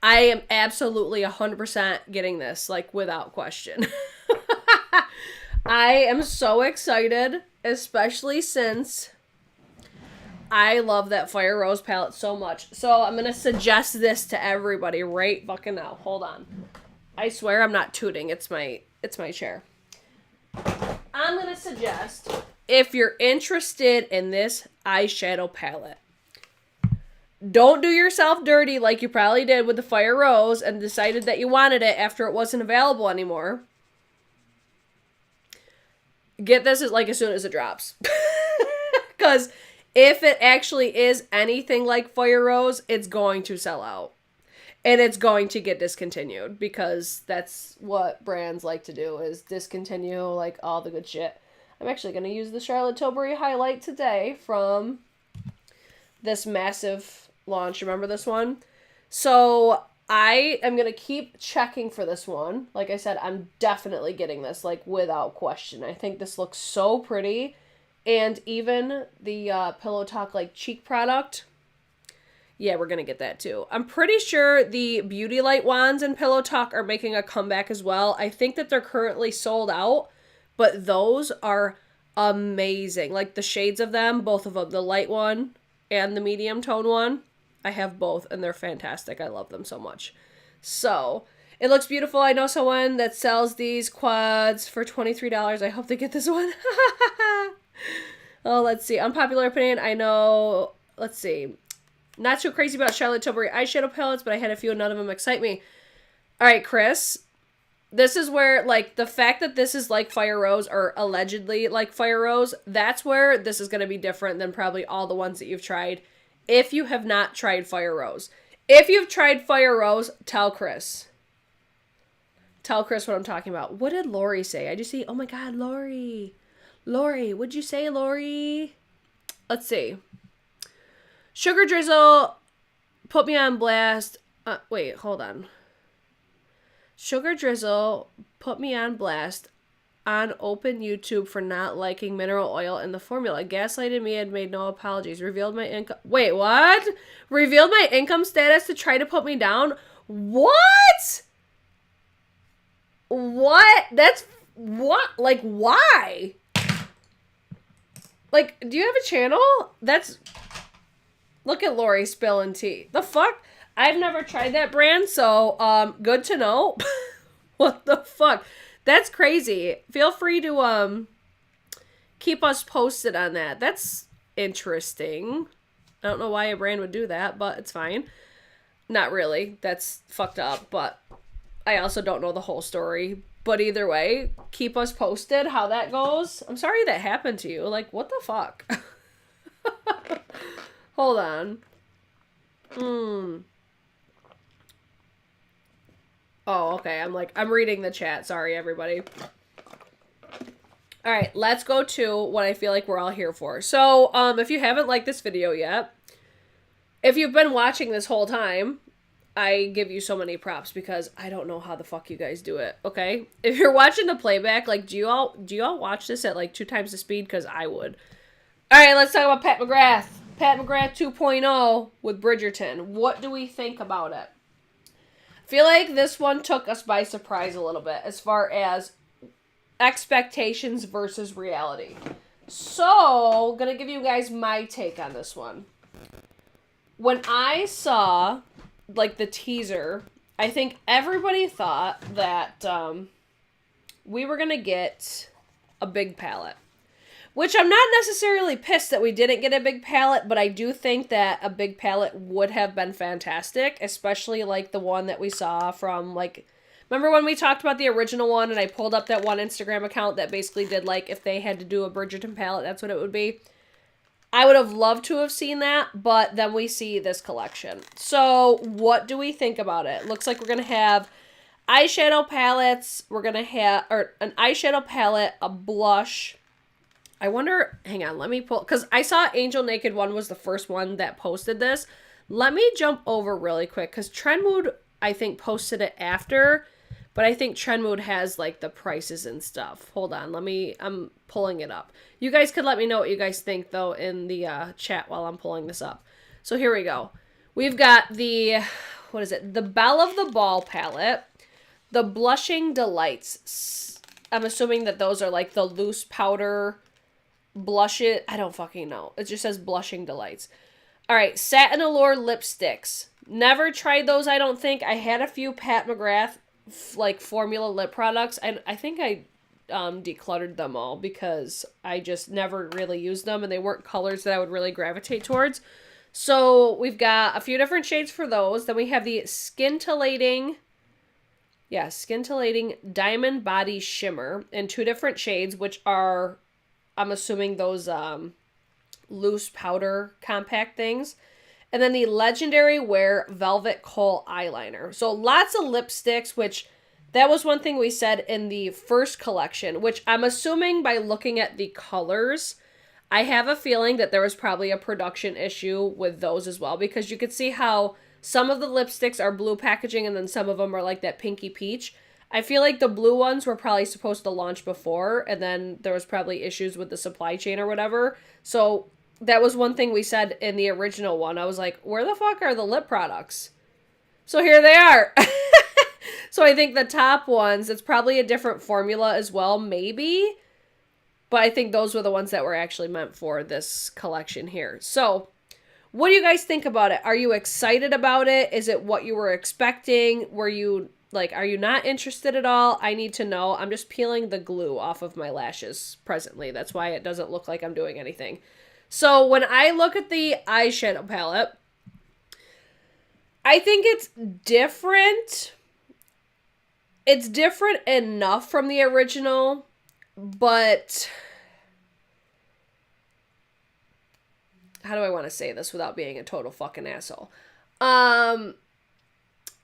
I am absolutely 100% getting this, like, without question. I am so excited, especially since I love that Fire Rose palette so much. So, I'm going to suggest this to everybody right fucking now. Hold on. I swear I'm not tooting. It's my chair. I'm going to suggest, if you're interested in this eyeshadow palette, Don't do yourself dirty like you probably did with the Fire Rose and decided that you wanted it after it wasn't available anymore. Get this like as soon as it drops. Because if it actually is anything like Fire Rose, it's going to sell out. And it's going to get discontinued because that's what brands like to do, is discontinue like all the good shit. I'm actually going to use the Charlotte Tilbury highlight today from this massive launch. Remember this one? So I am going to keep checking for this one. Like I said, I'm definitely getting this, like without question. I think this looks so pretty. And even the Pillow Talk like cheek product, yeah, we're going to get that too. I'm pretty sure the Beauty Light wands and Pillow Talk are making a comeback as well. I think that they're currently sold out, but those are amazing. Like the shades of them, both of them, the light one and the medium tone one. I have both and they're fantastic. I love them so much. So it looks beautiful. I know someone that sells these quads for $23. I hope they get this one. Oh, let's see. Unpopular opinion. I know. Let's see. Not too crazy about Charlotte Tilbury eyeshadow palettes, but I had a few and none of them excite me. All right, Chris. This is where, like, the fact that this is like Fire Rose, or allegedly like Fire Rose, that's where this is going to be different than probably all the ones that you've tried if you have not tried Fire Rose. If you've tried Fire Rose, tell Chris. Tell Chris what I'm talking about. What did Lori say? I just see, oh my God, Lori. Lori, what'd you say, Lori? Let's see. Sugar Drizzle put me on blast. Wait, hold on. Sugar Drizzle put me on blast on open YouTube for not liking mineral oil in the formula. Gaslighted me and made no apologies. Revealed my income. Wait, what? Revealed my income status to try to put me down? What? What? That's what? Like, why? Like, do you have a channel? That's... Look at Lori spilling tea. The fuck? I've never tried that brand, so good to know. What the fuck? That's crazy. Feel free to keep us posted on that. That's interesting. I don't know why a brand would do that, but it's fine. Not really. That's fucked up, but I also don't know the whole story. But either way, keep us posted how that goes. I'm sorry that happened to you. Like, what the fuck? Hold on. Oh, okay. I'm reading the chat. Sorry, everybody. All right, let's go to what I feel like we're all here for. So, if you haven't liked this video yet, if you've been watching this whole time, I give you so many props because I don't know how the fuck you guys do it, okay? If you're watching the playback, like, do you all watch this at, like, 2 times the speed? Because I would. All right, let's talk about Pat McGrath. Pat McGrath 2.0 with Bridgerton. What do we think about it? I feel like this one took us by surprise a little bit as far as expectations versus reality. So, gonna give you guys my take on this one. When I saw, like, the teaser, I think everybody thought that we were gonna get a big palette. Which I'm not necessarily pissed that we didn't get a big palette, but I do think that a big palette would have been fantastic, especially like the one that we saw from, like, remember when we talked about the original one and I pulled up that one Instagram account that basically did, like, if they had to do a Bridgerton palette, that's what it would be. I would have loved to have seen that, but then we see this collection. So what do we think about it? Looks like we're going to have eyeshadow palettes. We're going to have an eyeshadow palette, a blush. I wonder, hang on, let me pull, because I saw Angel Naked One was the first one that posted this. Let me jump over really quick, because Trendmood, I think, posted it after, but I think Trendmood has, like, the prices and stuff. Hold on, I'm pulling it up. You guys could let me know what you guys think, though, in the chat while I'm pulling this up. So here we go. We've got the, what is it? The Belle of the Ball palette, the Blushing Delights. I'm assuming that those are, like, the loose powder blush it. I don't fucking know. It just says Blushing Delights. All right, Satin Allure lipsticks. Never tried those, I don't think. I had a few Pat McGrath, like, formula lip products. I think I decluttered them all because I just never really used them and they weren't colors that I would really gravitate towards. So we've got a few different shades for those. Then we have the Scintillating Diamond Body Shimmer in 2 different shades, which are, I'm assuming, those loose powder compact things. And then the Legendary Wear Velvet Kohl Eyeliner. So lots of lipsticks, which that was one thing we said in the first collection, which I'm assuming by looking at the colors, I have a feeling that there was probably a production issue with those as well, because you could see how some of the lipsticks are blue packaging and then some of them are like that pinky peach. I feel like the blue ones were probably supposed to launch before, and then there was probably issues with the supply chain or whatever. So that was one thing we said in the original one. I was like, where the fuck are the lip products? So here they are. So I think the top ones, it's probably a different formula as well, maybe. But I think those were the ones that were actually meant for this collection here. So what do you guys think about it? Are you excited about it? Is it what you were expecting? Were you like, are you not interested at all? I need to know. I'm just peeling the glue off of my lashes presently. That's why it doesn't look like I'm doing anything. So when I look at the eyeshadow palette, I think it's different. It's different enough from the original, but how do I want to say this without being a total fucking asshole?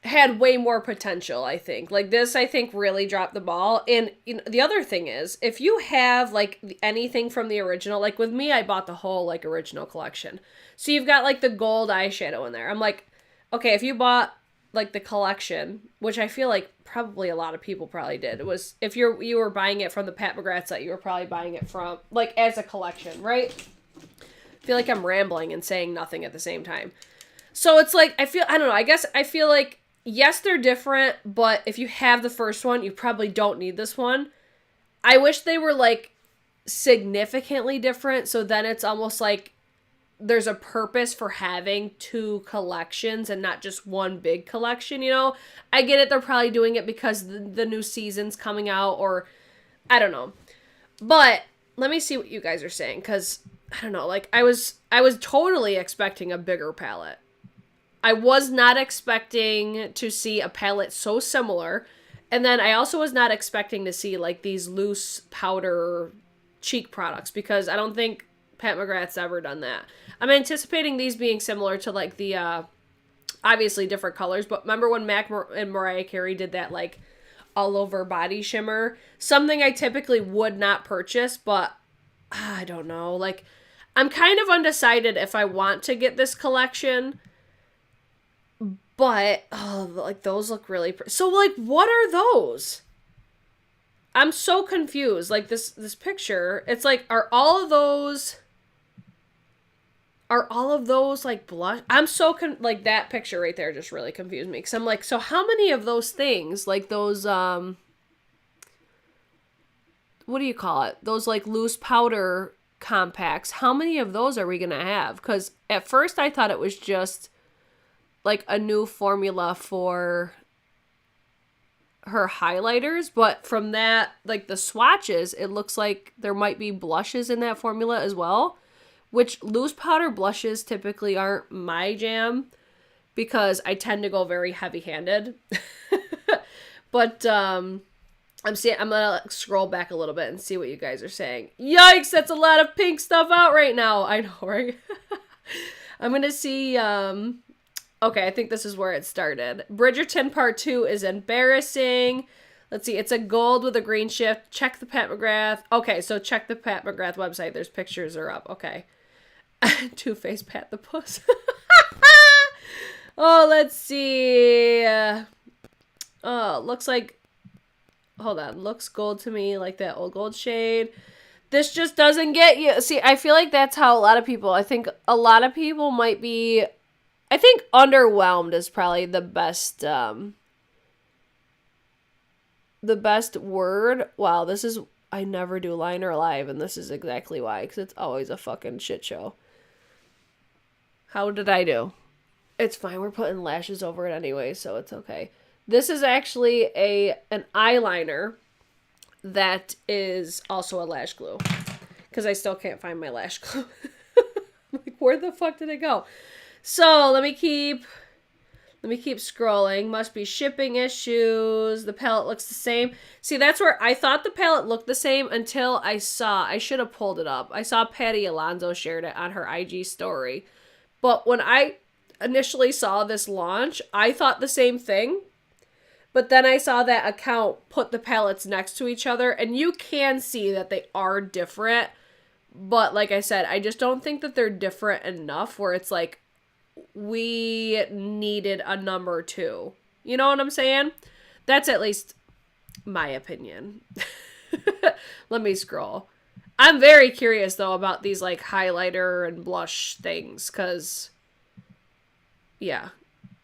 Had way more potential, I think. Like this, I think really dropped the ball. And you know, the other thing is, if you have like anything from the original, like with me, I bought the whole like original collection. So you've got like the gold eyeshadow in there. I'm like, okay, if you bought like the collection, which I feel like probably a lot of people probably did. It was, if you were buying it from the Pat McGrath site, you were probably buying it from like as a collection, right? I feel like I'm rambling and saying nothing at the same time. So it's like, I don't know, I guess I feel like, yes, they're different, but if you have the first one, you probably don't need this one. I wish they were like significantly different, so then it's almost like there's a purpose for having 2 collections and not just one big collection, you know? I get it, they're probably doing it because the new season's coming out, or I don't know. But let me see what you guys are saying, because I don't know, like I was totally expecting a bigger palette. I was not expecting to see a palette so similar. And then I also was not expecting to see like these loose powder cheek products, because I don't think Pat McGrath's ever done that. I'm anticipating these being similar to like the, obviously different colors, but remember when Mac and Mariah Carey did that like all over body shimmer? Something I typically would not purchase, but I don't know. Like I'm kind of undecided if I want to get this collection, but like those look really pretty. So like what are those? I'm so confused. Like this picture, it's like, are all of those like blush? I'm so like that picture right there just really confused me, because I'm like, so how many of those things, like those what do you call it, those like loose powder compacts, how many of those are we gonna have? Because at first I thought it was just like a new formula for her highlighters, but from that, like the swatches, it looks like there might be blushes in that formula as well, which loose powder blushes typically aren't my jam, because I tend to go very heavy-handed. But I'm gonna scroll back a little bit and see what you guys are saying. Yikes, that's a lot of pink stuff out right now. I know, right? I'm gonna see, okay, I think this is where it started. Bridgerton Part 2 is embarrassing. Let's see, it's a gold with a green shift. Check the Pat McGrath. Okay, so check the Pat McGrath website. There's pictures are up. Okay. Two-Face Pat the Puss. Oh, let's see. Oh, looks like, hold on, looks gold to me, like that old gold shade. This just doesn't get you. See, I feel like that's how a lot of people, I think a lot of people might be, I think underwhelmed is probably the best word. Wow, this is, I never do liner live, and this is exactly why, because it's always a fucking shit show. How did I do? It's fine, we're putting lashes over it anyway, so it's okay. This is actually an eyeliner that is also a lash glue, because I still can't find my lash glue. Like, Where the fuck did it go? So let me keep scrolling. Must be shipping issues. The palette looks the same. See, that's where I thought the palette looked the same until I should have pulled it up. I saw Patty Alonso shared it on her IG story. But when I initially saw this launch, I thought the same thing. But then I saw that account put the palettes next to each other, and you can see that they are different. But like I said, I just don't think that they're different enough where it's like, we needed a number 2. You know what I'm saying? That's at least my opinion. Let me scroll. I'm very curious, though, about these, like, highlighter and blush things, because, yeah,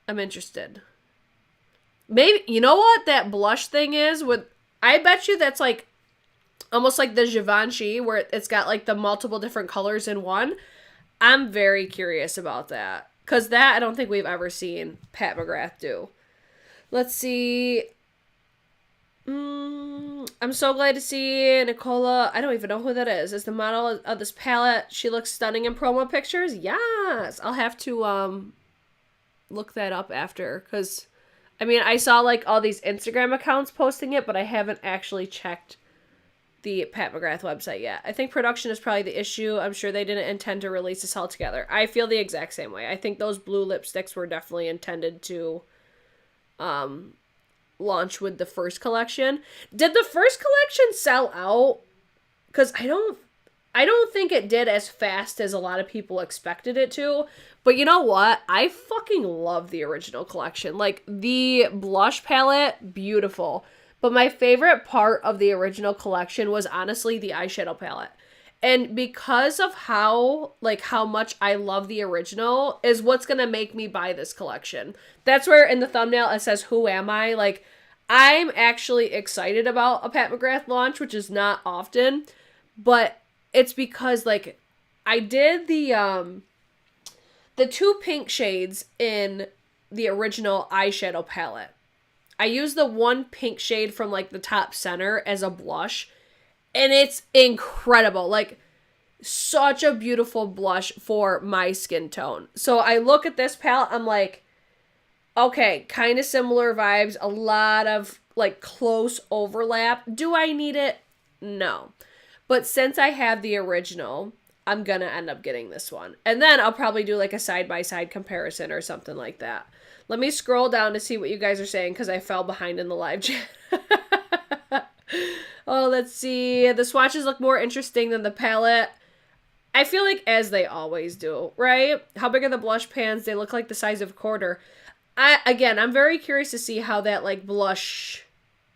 I'm interested. Maybe, you know what that blush thing is? I bet you that's, like, almost like the Givenchy, where it's got, like, the multiple different colors in one. I'm very curious about that. Because that, I don't think we've ever seen Pat McGrath do. Let's see. I'm so glad to see Nicola. I don't even know who that is. Is the model of this palette. She looks stunning in promo pictures. Yes. I'll have to look that up after. Because, I mean, I saw like all these Instagram accounts posting it, but I haven't actually checked the Pat McGrath website yet. I think production is probably the issue. I'm sure they didn't intend to release this all together. I feel the exact same way. I think those blue lipsticks were definitely intended to launch with the first collection. Did the first collection sell out? Because I don't think it did as fast as a lot of people expected it to. But you know what? I fucking love the original collection. Like, the blush palette, beautiful. But my favorite part of the original collection was honestly the eyeshadow palette. And because of how much I love the original is what's going to make me buy this collection. That's where in the thumbnail it says, who am I? Like, I'm actually excited about a Pat McGrath launch, which is not often. But it's because, like, I did the 2 pink shades in the original eyeshadow palette. I used the 1 pink shade from, like, the top center as a blush. And it's incredible. Like, such a beautiful blush for my skin tone. So I look at this palette, I'm like, okay, kind of similar vibes. A lot of, like, close overlap. Do I need it? No. But since I have the original, I'm gonna end up getting this one. And then I'll probably do, like, a side-by-side comparison or something like that. Let me scroll down to see what you guys are saying, because I fell behind in the live chat. Oh, let's see. The swatches look more interesting than the palette. I feel like as they always do, right? How big are the blush pans? They look like the size of a quarter. I'm very curious to see how that, like, blush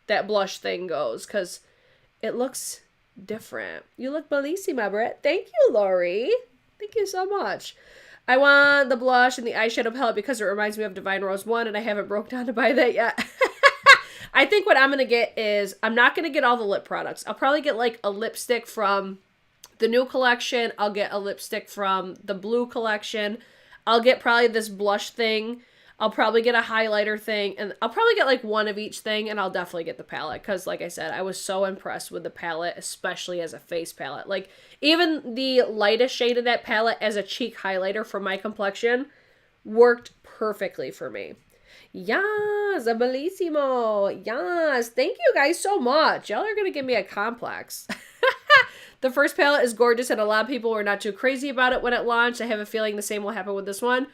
thing goes, because it looks different. You look bellissima, Britt. Thank you, Lori. Thank you so much. I want the blush and the eyeshadow palette because it reminds me of Divine Rose 1, and I haven't broke down to buy that yet. I think what I'm going to get is, I'm not going to get all the lip products. I'll probably get, like, a lipstick from the new collection. I'll get a lipstick from the blue collection. I'll get probably this blush thing. I'll probably get a highlighter thing. And I'll probably get, like, one of each thing, and I'll definitely get the palette. Because, like I said, I was so impressed with the palette, especially as a face palette. Like, even the lightest shade of that palette as a cheek highlighter for my complexion worked perfectly for me. Yes, bellissimo. Yes, thank you guys so much. Y'all are going to give me a complex. The first palette is gorgeous, and a lot of people were not too crazy about it when it launched. I have a feeling the same will happen with this one.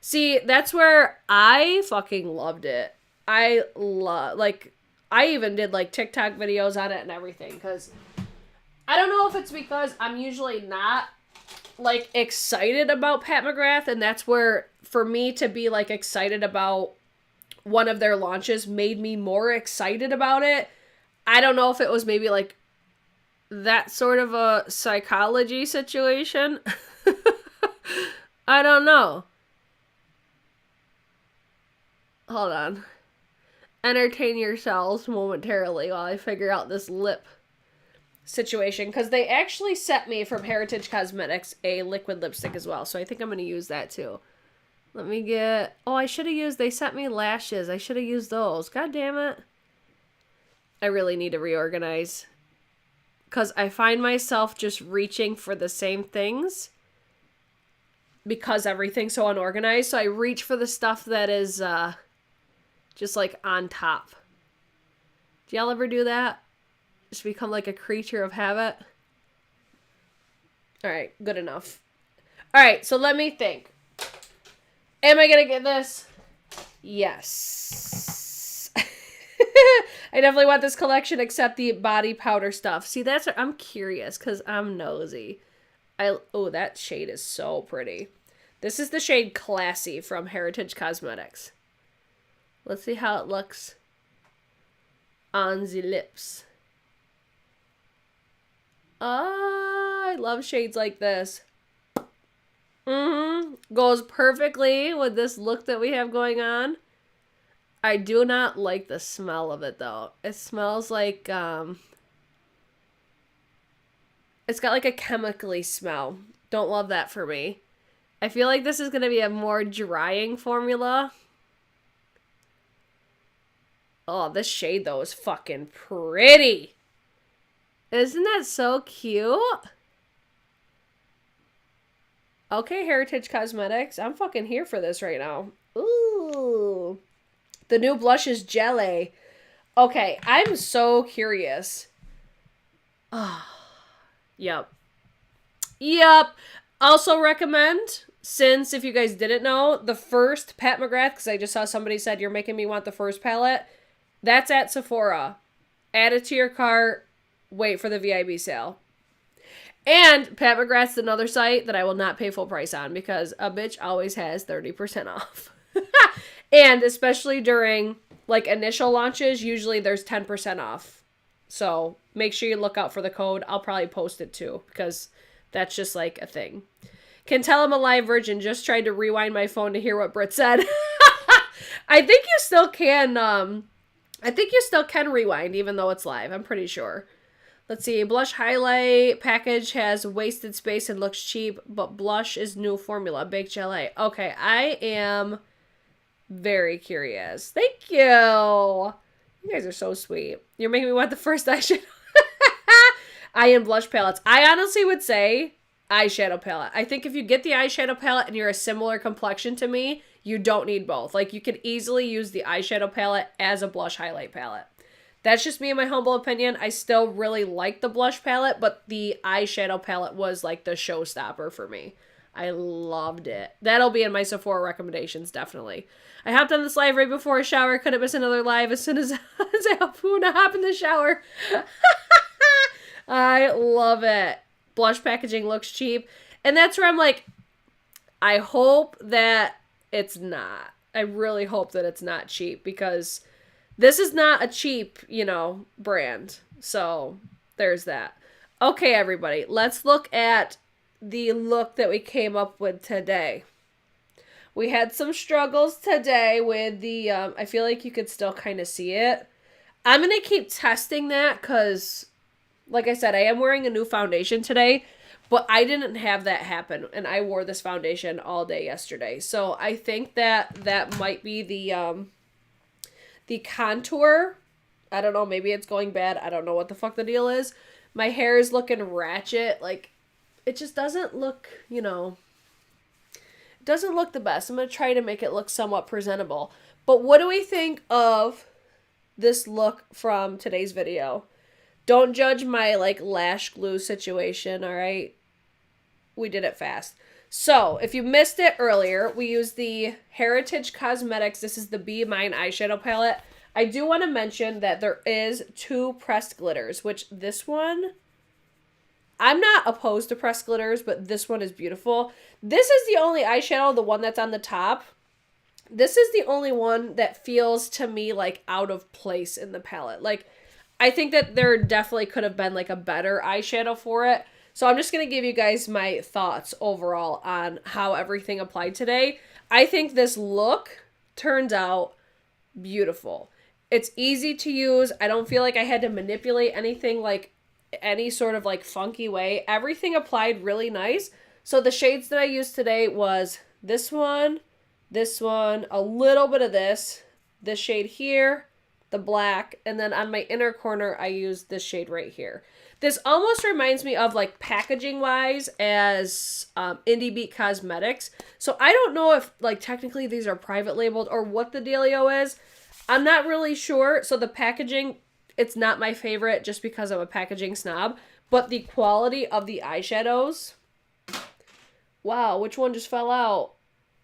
See, that's where I fucking loved it. I even did, like, TikTok videos on it and everything, because I don't know if it's because I'm usually not, like, excited about Pat McGrath, and that's where, for me to be, like, excited about one of their launches made me more excited about it. I don't know if it was maybe, like, that sort of a psychology situation. I don't know. Hold on. Entertain yourselves momentarily while I figure out this lip situation, because they actually sent me from Heritage Cosmetics a liquid lipstick as well, so I think I'm going to use that too. Let me get... Oh, they sent me lashes. I should have used those. God damn it. I really need to reorganize, because I find myself just reaching for the same things. because everything's so unorganized. So I reach for the stuff that is just like on top. Do y'all ever do that? Just become like a creature of habit? All right, good enough. All right, so let me think. Am I going to get this? Yes. I definitely want this collection except the body powder stuff. See, that's what I'm curious because I'm nosy. Oh, that shade is so pretty. This is the shade Classy from Heritage Cosmetics. Let's see how it looks on the lips. I love shades like this. Goes perfectly with this look that we have going on. I do not like the smell of it though. It smells like, it's got like a chemically smell. Don't love that for me. I feel like this is going to be a more drying formula. Oh, this shade though is fucking pretty. Isn't that so cute? Okay, Heritage Cosmetics. I'm fucking here for this right now. Ooh. The new blush is Jelly. Okay, I'm so curious. Oh, yep. Also recommend, since if you guys didn't know, the first Pat McGrath, because I just saw somebody said you're making me want the first palette. That's at Sephora. Add it to your cart. Wait for the VIP sale. And Pat McGrath's another site that I will not pay full price on because a bitch always has 30% off. And especially during like initial launches, usually there's 10% off. So make sure you look out for the code. I'll probably post it too because that's just like a thing. Can tell I'm a live virgin. Just tried to rewind my phone to hear what Brit said. I think you still can. I think you still can rewind even though it's live. I'm pretty sure. Let's see. Blush highlight package has wasted space and looks cheap, but blush is new formula. Baked Gelée. Okay, I am very curious. Thank you. You guys are so sweet. You're making me want the first eyeshadow. Eye and blush palettes. I honestly would say eyeshadow palette. I think if you get the eyeshadow palette and you're a similar complexion to me, you don't need both. Like, you could easily use the eyeshadow palette as a blush highlight palette. That's just me in my humble opinion. I still really like the blush palette, but the eyeshadow palette was like the showstopper for me. I loved it. That'll be in my Sephora recommendations, definitely. I hopped on this live right before a shower. Couldn't miss another live as soon as I hop in the shower. I love it. Blush packaging looks cheap. And that's where I'm like, I hope that it's not. I really hope that it's not cheap because this is not a cheap, brand. So there's that. Okay, everybody, let's look at the look that we came up with today. We had some struggles today with the, I feel like you could still kind of see it. I'm going to keep testing that because, like I said, I am wearing a new foundation today, but I didn't have that happen, and I wore this foundation all day yesterday. So I think that might be the contour. I don't know, maybe it's going bad. I don't know what the fuck the deal is. My hair is looking ratchet. Like, it just doesn't look, it doesn't look the best. I'm going to try to make it look somewhat presentable. But what do we think of this look from today's video? Don't judge my, lash glue situation, all right? We did it fast. So, if you missed it earlier, we used the Heritage Cosmetics. This is the Be Mine eyeshadow palette. I do want to mention that there is 2 pressed glitters, which this one, I'm not opposed to pressed glitters, but this one is beautiful. This is the only eyeshadow, the one that's on the top. This is the only one that feels to me like out of place in the palette. Like, I think that there definitely could have been like a better eyeshadow for it. So I'm just going to give you guys my thoughts overall on how everything applied today. I think this look turned out beautiful. It's easy to use. I don't feel like I had to manipulate anything like any sort of like funky way. Everything applied really nice. So the shades that I used today was this one, a little bit of this shade here, the black, and then on my inner corner I used this shade right here. This almost reminds me of, like, packaging-wise as Indi Cosmetics. So I don't know if, like, technically these are private labeled or what the dealio is. I'm not really sure. So the packaging, it's not my favorite just because I'm a packaging snob. But the quality of the eyeshadows... Wow, which one just fell out?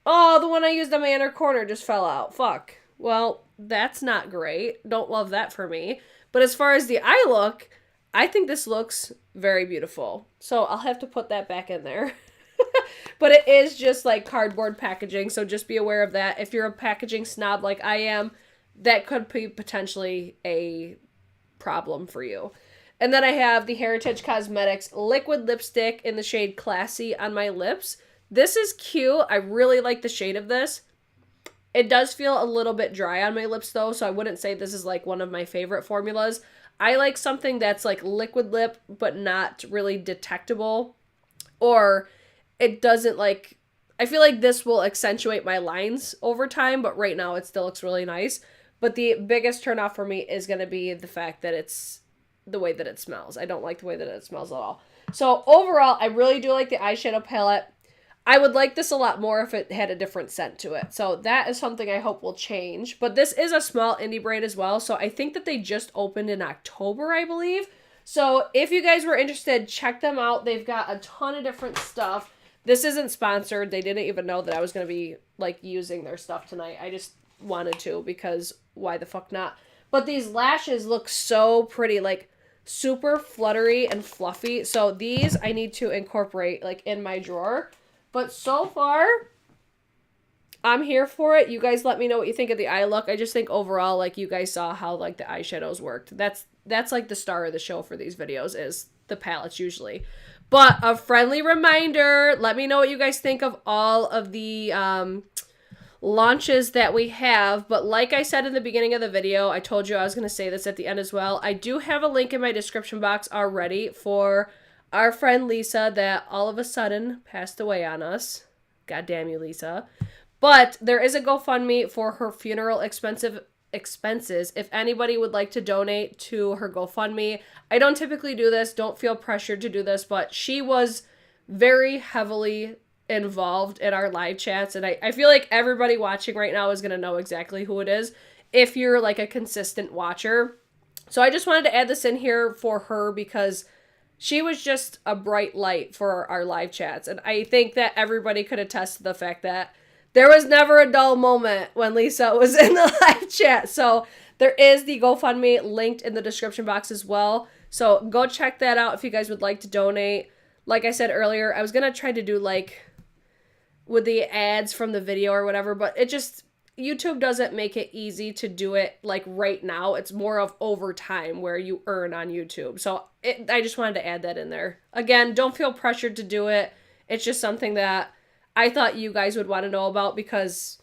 Oh, the one I used on my inner corner just fell out. Fuck. Well, that's not great. Don't love that for me. But as far as the eye look, I think this looks very beautiful. So I'll have to put that back in there. But it is just like cardboard packaging, so just be aware of that. If you're a packaging snob like I am, that could be potentially a problem for you. And then I have the Heritage Cosmetics liquid lipstick in the shade Classy on my lips. This is cute. I really like the shade of this. It does feel a little bit dry on my lips though, so I wouldn't say this is like one of my favorite formulas. I like something that's like liquid lip, but not really detectable. Or it doesn't like... I feel like this will accentuate my lines over time, but right now it still looks really nice. But the biggest turnoff for me is going to be the fact that it's the way that it smells. I don't like the way that it smells at all. So overall, I really do like the eyeshadow palette. I would like this a lot more if it had a different scent to it. So that is something I hope will change. But this is a small indie brand as well. So I think that they just opened in October, I believe. So if you guys were interested, check them out. They've got a ton of different stuff. This isn't sponsored. They didn't even know that I was going to be like using their stuff tonight. I just wanted to because why the fuck not? But these lashes look so pretty. Like super fluttery and fluffy. So these I need to incorporate like in my drawer. But so far, I'm here for it. You guys let me know what you think of the eye look. I just think overall, like you guys saw how like the eyeshadows worked. That's like the star of the show for these videos is the palettes usually. But a friendly reminder, let me know what you guys think of all of the launches that we have. But like I said in the beginning of the video, I told you I was going to say this at the end as well. I do have a link in my description box already for our friend Lisa that all of a sudden passed away on us. God damn you, Lisa. But there is a GoFundMe for her funeral expenses. If anybody would like to donate to her GoFundMe, I don't typically do this. Don't feel pressured to do this, but she was very heavily involved in our live chats, and I feel like everybody watching right now is going to know exactly who it is if you're like a consistent watcher. So I just wanted to add this in here for her because she was just a bright light for our live chats, and I think that everybody could attest to the fact that there was never a dull moment when Lisa was in the live chat. So there is the GoFundMe linked in the description box as well. So go check that out if you guys would like to donate. Like I said earlier, I was going to try to do like with the ads from the video or whatever, but it just, YouTube doesn't make it easy to do it like right now. It's more of over time where you earn on YouTube. So I just wanted to add that in there. Again, don't feel pressured to do it. It's just something that I thought you guys would want to know about because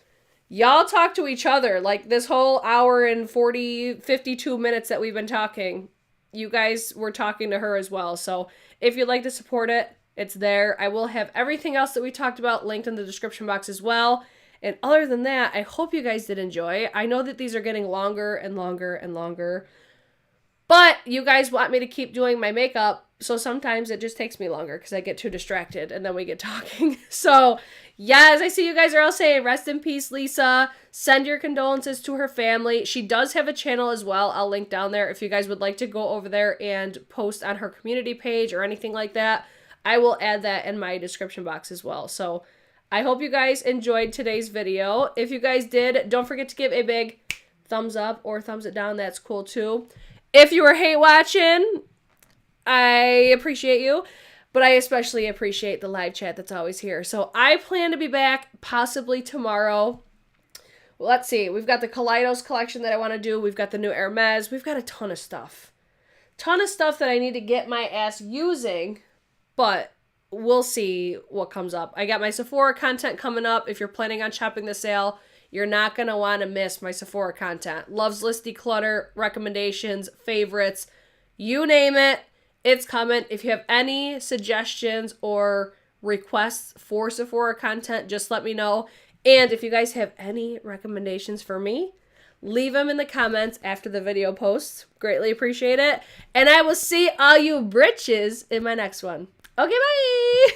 y'all talk to each other. Like this whole hour and 52 minutes that we've been talking, you guys were talking to her as well. So if you'd like to support it, it's there. I will have everything else that we talked about linked in the description box as well. And other than that, I hope you guys did enjoy. I know that these are getting longer and longer and longer, but you guys want me to keep doing my makeup, so sometimes it just takes me longer because I get too distracted and then we get talking. So, yes, I see you guys are all saying rest in peace, Lisa. Send your condolences to her family. She does have a channel as well. I'll link down there if you guys would like to go over there and post on her community page or anything like that. I will add that in my description box as well. So, I hope you guys enjoyed today's video. If you guys did, don't forget to give a big thumbs up or thumbs it down. That's cool too. If you were hate watching, I appreciate you, but I especially appreciate the live chat that's always here. So I plan to be back possibly tomorrow. Well, let's see. We've got the Kaleidos collection that I want to do. We've got the new Hermes. We've got a ton of stuff. Ton of stuff that I need to get my ass using, but we'll see what comes up. I got my Sephora content coming up. If you're planning on shopping the sale, you're not going to want to miss my Sephora content. Loves List Declutter, recommendations, favorites, you name it, it's coming. If you have any suggestions or requests for Sephora content, just let me know. And if you guys have any recommendations for me, leave them in the comments after the video posts. Greatly appreciate it. And I will see all you britches in my next one. Okay, bye!